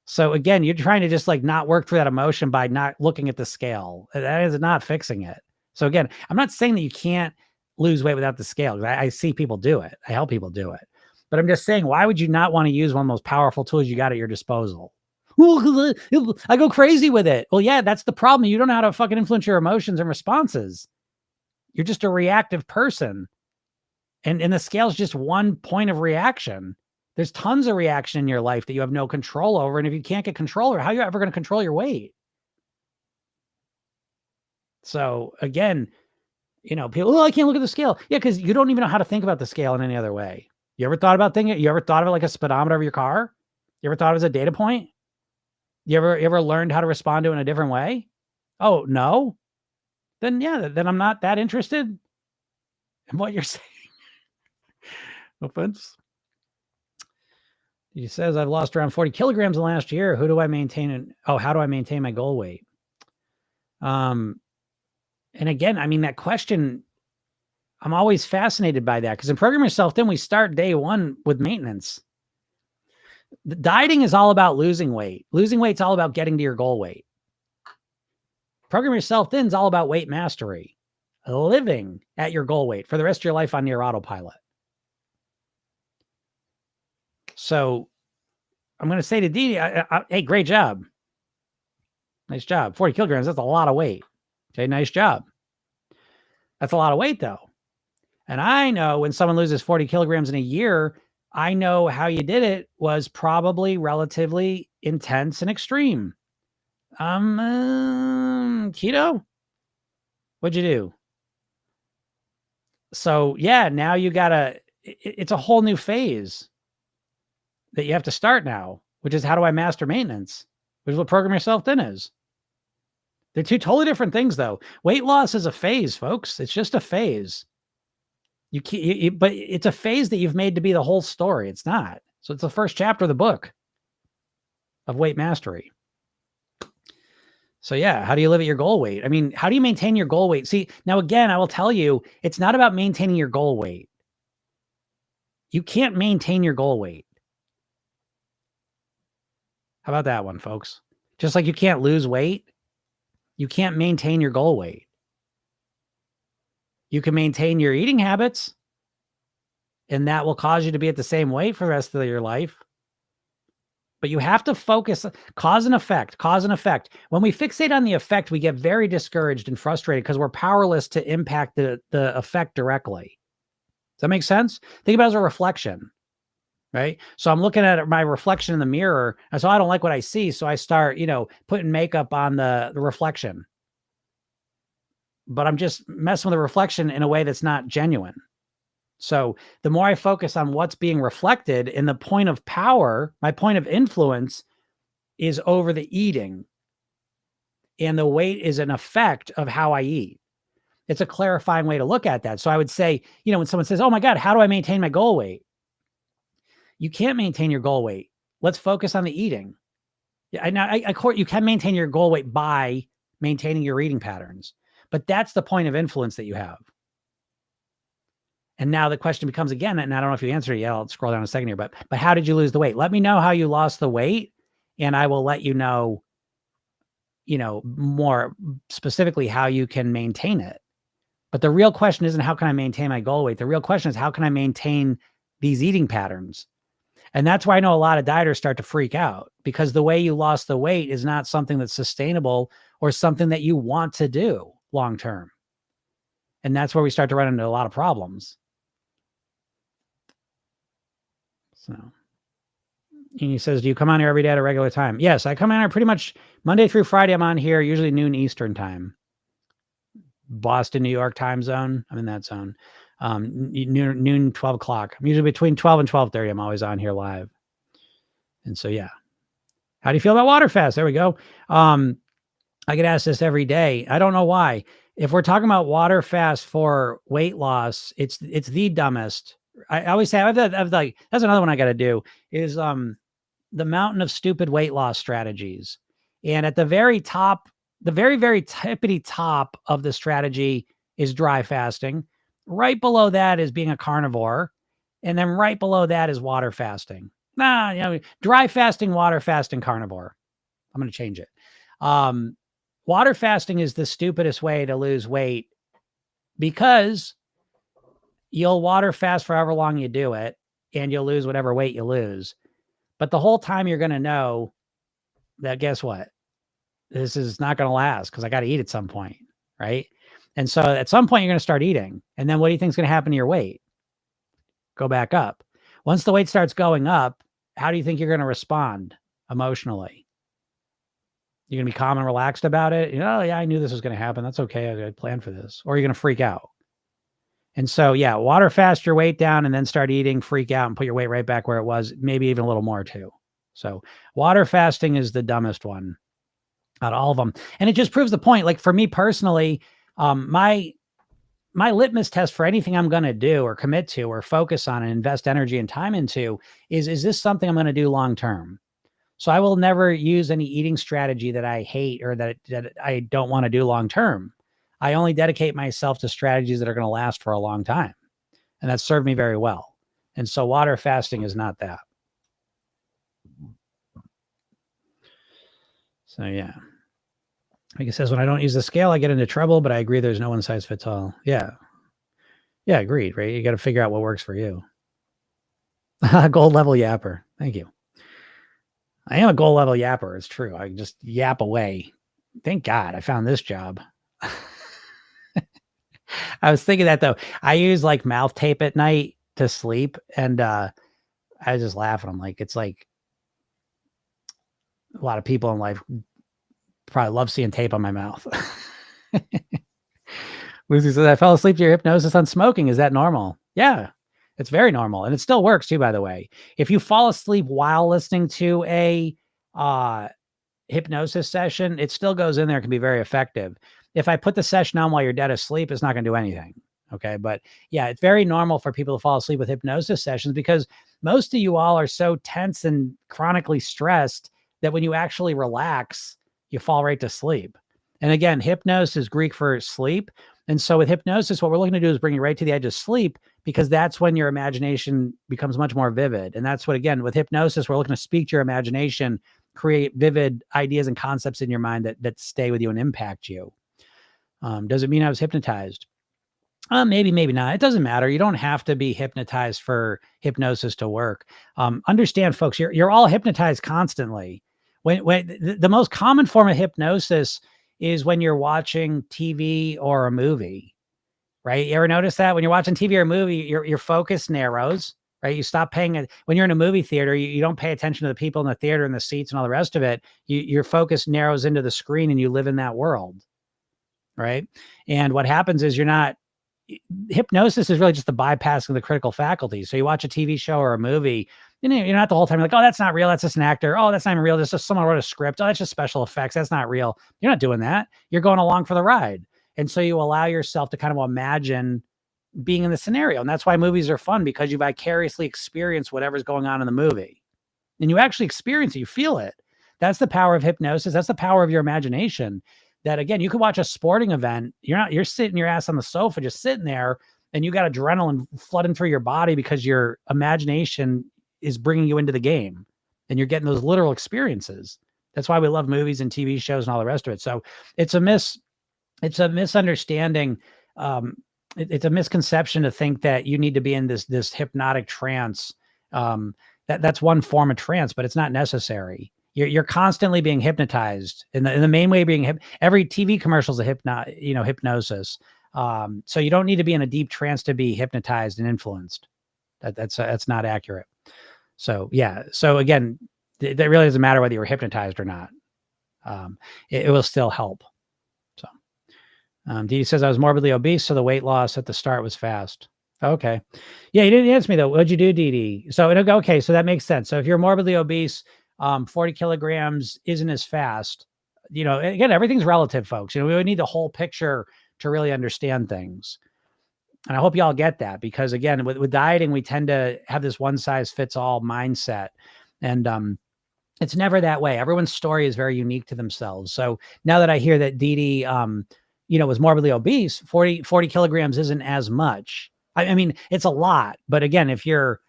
So again, you're trying to just like not work through that emotion by not looking at the scale. That is not fixing it. So again, I'm not saying that you can't lose weight without the scale. I see people do it. I help people do it. But I'm just saying, why would you not want to use one of the most powerful tools you got at your disposal? I go crazy with it. Well, yeah, that's the problem. You don't know how to fucking influence your emotions and responses. You're just a reactive person. And the scale is just one point of reaction. There's tons of reaction in your life that you have no control over. And if you can't get control over, how are you ever going to control your weight? So again, People, I can't look at the scale. Yeah, because you don't even know how to think about the scale in any other way. You ever thought about thinking? You ever thought of it like a speedometer of your car? You ever thought of it as a data point? You ever learned how to respond to it in a different way? Oh, no? Then yeah, then I'm not that interested in what you're saying. No offense. He says, I've lost around 40 kilograms in the last year. Who do I maintain? How do I maintain my goal weight? And again, I mean, that question, I'm always fascinated by that because in Program Yourself Thin, we start day one with maintenance. The dieting is all about losing weight. Losing weight's all about getting to your goal weight. Program Yourself Thin is all about weight mastery, living at your goal weight for the rest of your life on your autopilot. So I'm going to say to Dee, hey, great job. Nice job. 40 kilograms. That's a lot of weight. Okay. Nice job. That's a lot of weight though. And I know when someone loses 40 kilograms in a year, I know how you did it was probably relatively intense and extreme. Keto? What'd you do? So yeah, now you it's a whole new phase that you have to start now, which is how do I master maintenance, which is what Program Yourself Thin is. They're two totally different things though. Weight loss is a phase, folks. It's just a phase. But it's a phase that you've made to be the whole story. It's not. So it's the first chapter of the book of weight mastery. So yeah, how do you live at your goal weight? I mean, how do you maintain your goal weight? See, now again, I will tell you, it's not about maintaining your goal weight. You can't maintain your goal weight. How about that one, folks? Just like you can't lose weight, you can't maintain your goal weight. You can maintain your eating habits, and that will cause you to be at the same weight for the rest of your life. But you have to focus, cause and effect. When we fixate on the effect, we get very discouraged and frustrated because we're powerless to impact the effect directly. Does that make sense? Think about it as a reflection, right? So I'm looking at my reflection in the mirror, and so I don't like what I see. So I start, putting makeup on the reflection. But I'm just messing with the reflection in a way that's not genuine. So the more I focus on what's being reflected in the point of power, my point of influence is over the eating. And the weight is an effect of how I eat. It's a clarifying way to look at that. So I would say, when someone says, oh my God, how do I maintain my goal weight? You can't maintain your goal weight. Let's focus on the eating. Yeah, you can maintain your goal weight by maintaining your eating patterns, but that's the point of influence that you have. And now the question becomes again, and I don't know if you answered it yet, I'll scroll down a second here, but how did you lose the weight? Let me know how you lost the weight, and I will let you know, more specifically how you can maintain it. But the real question isn't how can I maintain my goal weight? The real question is how can I maintain these eating patterns? And that's why I know a lot of dieters start to freak out because the way you lost the weight is not something that's sustainable or something that you want to do long-term. And that's where we start to run into a lot of problems. So, and he says, do you come on here every day at a regular time? Yes, I come on here pretty much Monday through Friday. I'm on here, usually noon Eastern time. Boston, New York time zone. I'm in that zone. Noon, 12 o'clock. I'm usually between 12 and 12:30. I'm always on here live. And so, yeah. How do you feel about water fast? There we go. I get asked this every day. I don't know why. If we're talking about water fast for weight loss, it's the dumbest. I always say, I've like, that's another one I got to do is the mountain of stupid weight loss strategies. And at the very top, the very, very tippity top of the strategy is dry fasting. Right below that is being a carnivore. And then right below that is water fasting. Dry fasting, water fasting, carnivore. I'm going to change it. Water fasting is the stupidest way to lose weight because you'll water fast for however long you do it and you'll lose whatever weight you lose. But the whole time you're going to know that, guess what? This is not going to last because I got to eat at some point, right? And so at some point you're going to start eating. And then what do you think is going to happen to your weight? Go back up. Once the weight starts going up, how do you think you're going to respond emotionally? You're going to be calm and relaxed about it. Yeah, I knew this was going to happen. That's okay. I planned for this. Or you're going to freak out. And so, yeah, water fast your weight down and then start eating, freak out and put your weight right back where it was, maybe even a little more too. So water fasting is the dumbest one out of all of them. And it just proves the point. Like for me personally, my litmus test for anything I'm going to do or commit to or focus on and invest energy and time into is this something I'm going to do long term? So I will never use any eating strategy that I hate or that I don't want to do long term. I only dedicate myself to strategies that are going to last for a long time. And that's served me very well. And so water fasting is not that. So yeah. Like it says, when I don't use the scale, I get into trouble, but I agree there's no one size fits all. Yeah. Yeah, agreed, right? You got to figure out what works for you. Gold level yapper. Thank you. I am a gold level yapper. It's true. I just yap away. Thank God I found this job. I was thinking that though. I use like mouth tape at night to sleep. And I just laugh. And I'm like, it's like a lot of people in life probably love seeing tape on my mouth. Lucy says, I fell asleep to your hypnosis on smoking. Is that normal? Yeah, it's very normal. And it still works too, by the way. If you fall asleep while listening to a hypnosis session, it still goes in there, can be very effective. If I put the session on while you're dead asleep, it's not going to do anything. Okay. But yeah, it's very normal for people to fall asleep with hypnosis sessions because most of you all are so tense and chronically stressed that when you actually relax, you fall right to sleep. And again, hypnosis is Greek for sleep. And so with hypnosis, what we're looking to do is bring you right to the edge of sleep because that's when your imagination becomes much more vivid. And that's what, again, with hypnosis, we're looking to speak to your imagination, create vivid ideas and concepts in your mind that stay with you and impact you. Does it mean I was hypnotized? Maybe, maybe not. It doesn't matter. You don't have to be hypnotized for hypnosis to work. Understand, folks, you're all hypnotized constantly. When the most common form of hypnosis is when you're watching TV or a movie, right? You ever notice that when you're watching TV or a movie, your focus narrows, right? You stop paying it when you're in a movie theater. You don't pay attention to the people in the theater and the seats and all the rest of it. Your focus narrows into the screen and you live in that world, right? And what happens is hypnosis is really just the bypassing of the critical faculties. So you watch a TV show or a movie, you're not the whole time like, oh, that's not real. That's just an actor. Oh, that's not even real. That's just someone wrote a script. Oh, that's just special effects. That's not real. You're not doing that. You're going along for the ride. And so you allow yourself to kind of imagine being in the scenario. And that's why movies are fun, because you vicariously experience whatever's going on in the movie. And you actually experience it. You feel it. That's the power of hypnosis. That's the power of your imagination. That, again, you could watch a sporting event. You're sitting your ass on the sofa, just sitting there, and you got adrenaline flooding through your body because your imagination is bringing you into the game and you're getting those literal experiences. That's why we love movies and TV shows and all the rest of it. So it's a misunderstanding. It's a misconception to think that you need to be in this hypnotic trance. That's one form of trance, but it's not necessary. You're constantly being hypnotized, and the main way of being every TV commercial is a hypnosis. So you don't need to be in a deep trance to be hypnotized and influenced. That's not accurate. So yeah. So again, it really doesn't matter whether you were hypnotized or not. It will still help. So Dee says I was morbidly obese, so the weight loss at the start was fast. Okay. Yeah, you didn't answer me though. What'd you do, Dee? So okay, so that makes sense. So if you're morbidly obese, 40 kilograms isn't as fast. Again, everything's relative, folks. We would need the whole picture to really understand things. And I hope you all get that, because again, with dieting, we tend to have this one size fits all mindset. And it's never that way. Everyone's story is very unique to themselves. So now that I hear that Dee was morbidly obese, 40 kilograms isn't as much. I mean, it's a lot, but again, if you're,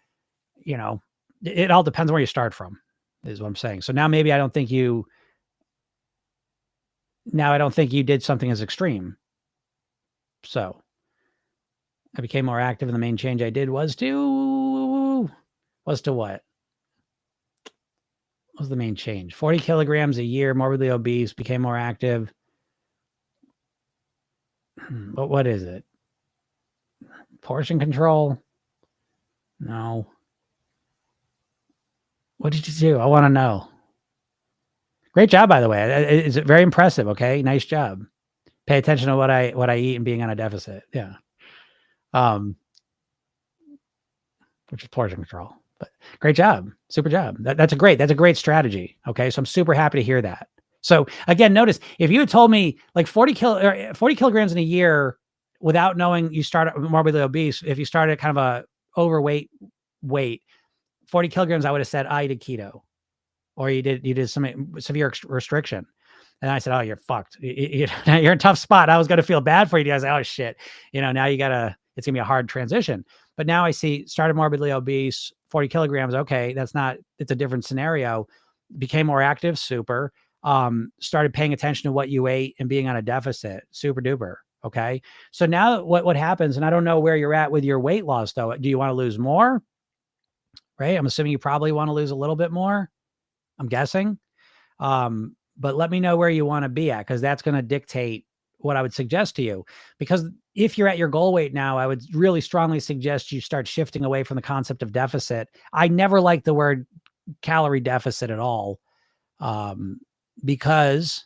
it all depends on where you start from, is what I'm saying. So now maybe I don't think you did something as extreme. So I became more active, and the main change I did was to what? What was the main change? 40 kilograms a year, morbidly obese, became more active. But what is it? Portion control? No. What did you do? I want to know. Great job, by the way. It's very impressive. Okay. Nice job. Pay attention to what I eat and being on a deficit. Yeah. um, which is portion control. But great job. Super job. That's a great strategy. Okay. So I'm super happy to hear that. So again, notice if you had told me like 40 kilograms in a year without knowing you start morbidly obese, if you started kind of a overweight weight, 40 kilograms, I would have said, you did keto or you did some severe restriction. And I said, oh, you're fucked. You're in a tough spot. I was going to feel bad for you. I was like, oh shit. Now it's gonna be a hard transition. But now I see started morbidly obese, 40 kilograms. Okay. It's a different scenario. Became more active. Super. Started paying attention to what you ate and being on a deficit. Super duper. Okay. So now what happens, and I don't know where you're at with your weight loss though. Do you want to lose more? Right. I'm assuming you probably want to lose a little bit more. I'm guessing. But let me know where you want to be at, because that's going to dictate what I would suggest to you. Because if you're at your goal weight now, I would really strongly suggest you start shifting away from the concept of deficit. I never liked the word calorie deficit at all, because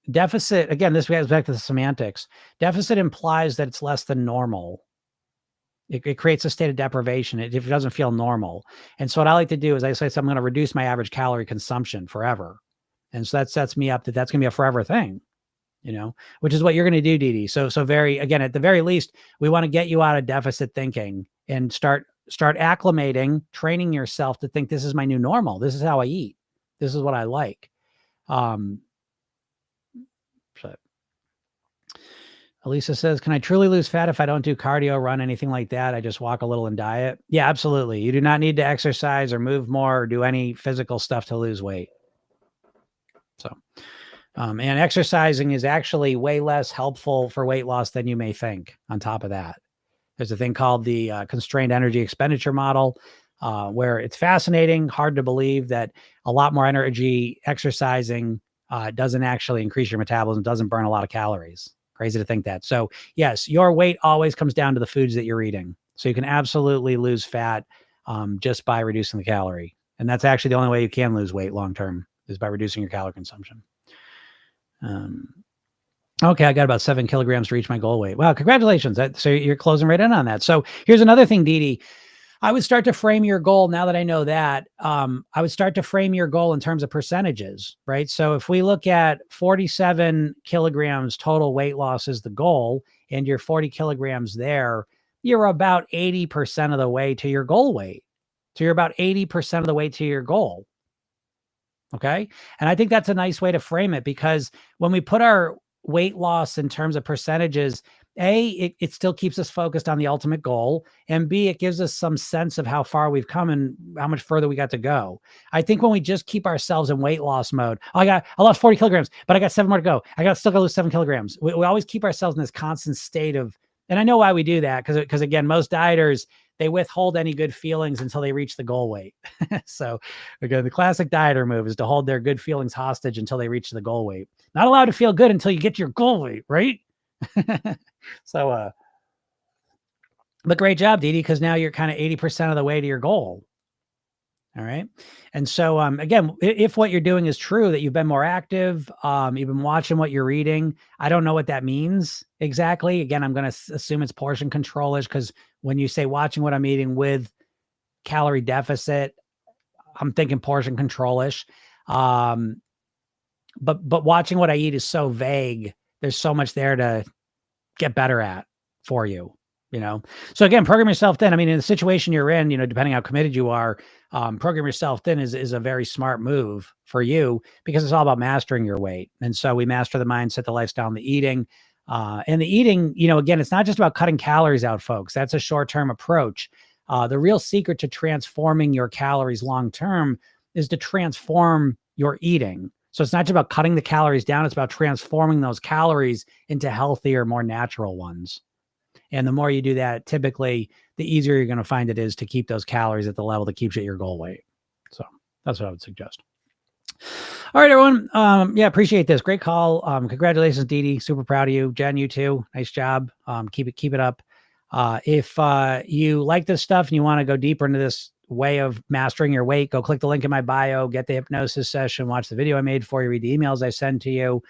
deficit, again, this goes back to the semantics. Deficit implies that it's less than normal. It creates a state of deprivation if it doesn't feel normal. And so what I like to do is I say, I'm going to reduce my average calorie consumption forever. And so that sets me up that's going to be a forever thing, which is what you're going to do, Dee. So again, at the very least, we want to get you out of deficit thinking and start acclimating, training yourself to think this is my new normal. This is how I eat. This is what I like. Elisa says, can I truly lose fat if I don't do cardio, run, anything like that? I just walk a little and diet. Yeah, absolutely. You do not need to exercise or move more or do any physical stuff to lose weight. So, and exercising is actually way less helpful for weight loss than you may think. On top of that, there's a thing called the constrained energy expenditure model, where it's fascinating, hard to believe that a lot more energy exercising doesn't actually increase your metabolism, doesn't burn a lot of calories. Crazy to think that. So yes, your weight always comes down to the foods that you're eating. So you can absolutely lose fat just by reducing the calorie. And that's actually the only way you can lose weight long-term, is by reducing your calorie consumption. Okay, I got about 7 kilograms to reach my goal weight. Wow, congratulations. So you're closing right in on that. So here's another thing, Dee. I would start to frame your goal, now that I know that, I would start to frame your goal in terms of percentages, right? So if we look at 47 kilograms total weight loss is the goal, and you're 40 kilograms there, you're about 80% of the way to your goal weight. So you're about 80% of the way to your goal. Okay. And I think that's a nice way to frame it, because when we put our weight loss in terms of percentages, A, it still keeps us focused on the ultimate goal. And B, it gives us some sense of how far we've come and how much further we got to go. I think when we just keep ourselves in weight loss mode, I lost 40 kilograms, but I got 7 more to go. Still got to lose 7 kilograms. We always keep ourselves in this constant state of, and I know why we do that. Because again, most dieters, they withhold any good feelings until they reach the goal weight. So again, the classic dieter move is to hold their good feelings hostage until they reach the goal weight. Not allowed to feel good until you get to your goal weight, right? So, but great job, Dee, because now you're kind of 80% of the way to your goal. All right. And so, again, if what you're doing is true, that you've been more active, you've been watching what you're eating. I don't know what that means exactly. Again, I'm going to assume it's portion control-ish, because when you say watching what I'm eating with calorie deficit, I'm thinking portion control-ish. But watching what I eat is so vague. There's so much there to get better at for you, So again, program yourself thin. I mean, in the situation you're in, depending how committed you are, program yourself thin is a very smart move for you, because it's all about mastering your weight. And so we master the mindset, the lifestyle, and the eating. And the eating, again, it's not just about cutting calories out, folks. That's a short-term approach. The real secret to transforming your calories long-term is to transform your eating. So it's not just about cutting the calories down. It's about transforming those calories into healthier, more natural ones. And the more you do that, typically, the easier you're going to find it is to keep those calories at the level that keeps you at your goal weight. So that's what I would suggest. All right, everyone. Yeah, appreciate this. Great call. Congratulations, Dee. Super proud of you. Jen, you too. Nice job. Keep it up. If you like this stuff and you want to go deeper into this way of mastering your weight, go click the link in my bio, get the hypnosis session, watch the video I made for you, read the emails I send to you.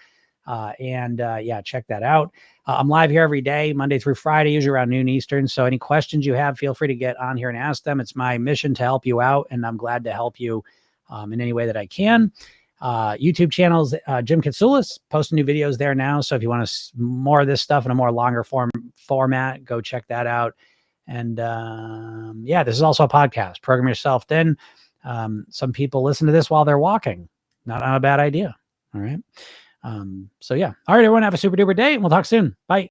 Yeah, check that out. I'm live here every day, Monday through Friday, usually around noon Eastern. So any questions you have, feel free to get on here and ask them. It's my mission to help you out, and I'm glad to help you in any way that I can. YouTube channels, Jim Katsoulis, posting new videos there now. So if you want more of this stuff in a more longer format, go check that out. And yeah, this is also a podcast. Program Yourself Thin. Some people listen to this while they're walking. Not a bad idea. All right. So yeah. All right, everyone, have a super duper day, and we'll talk soon. Bye.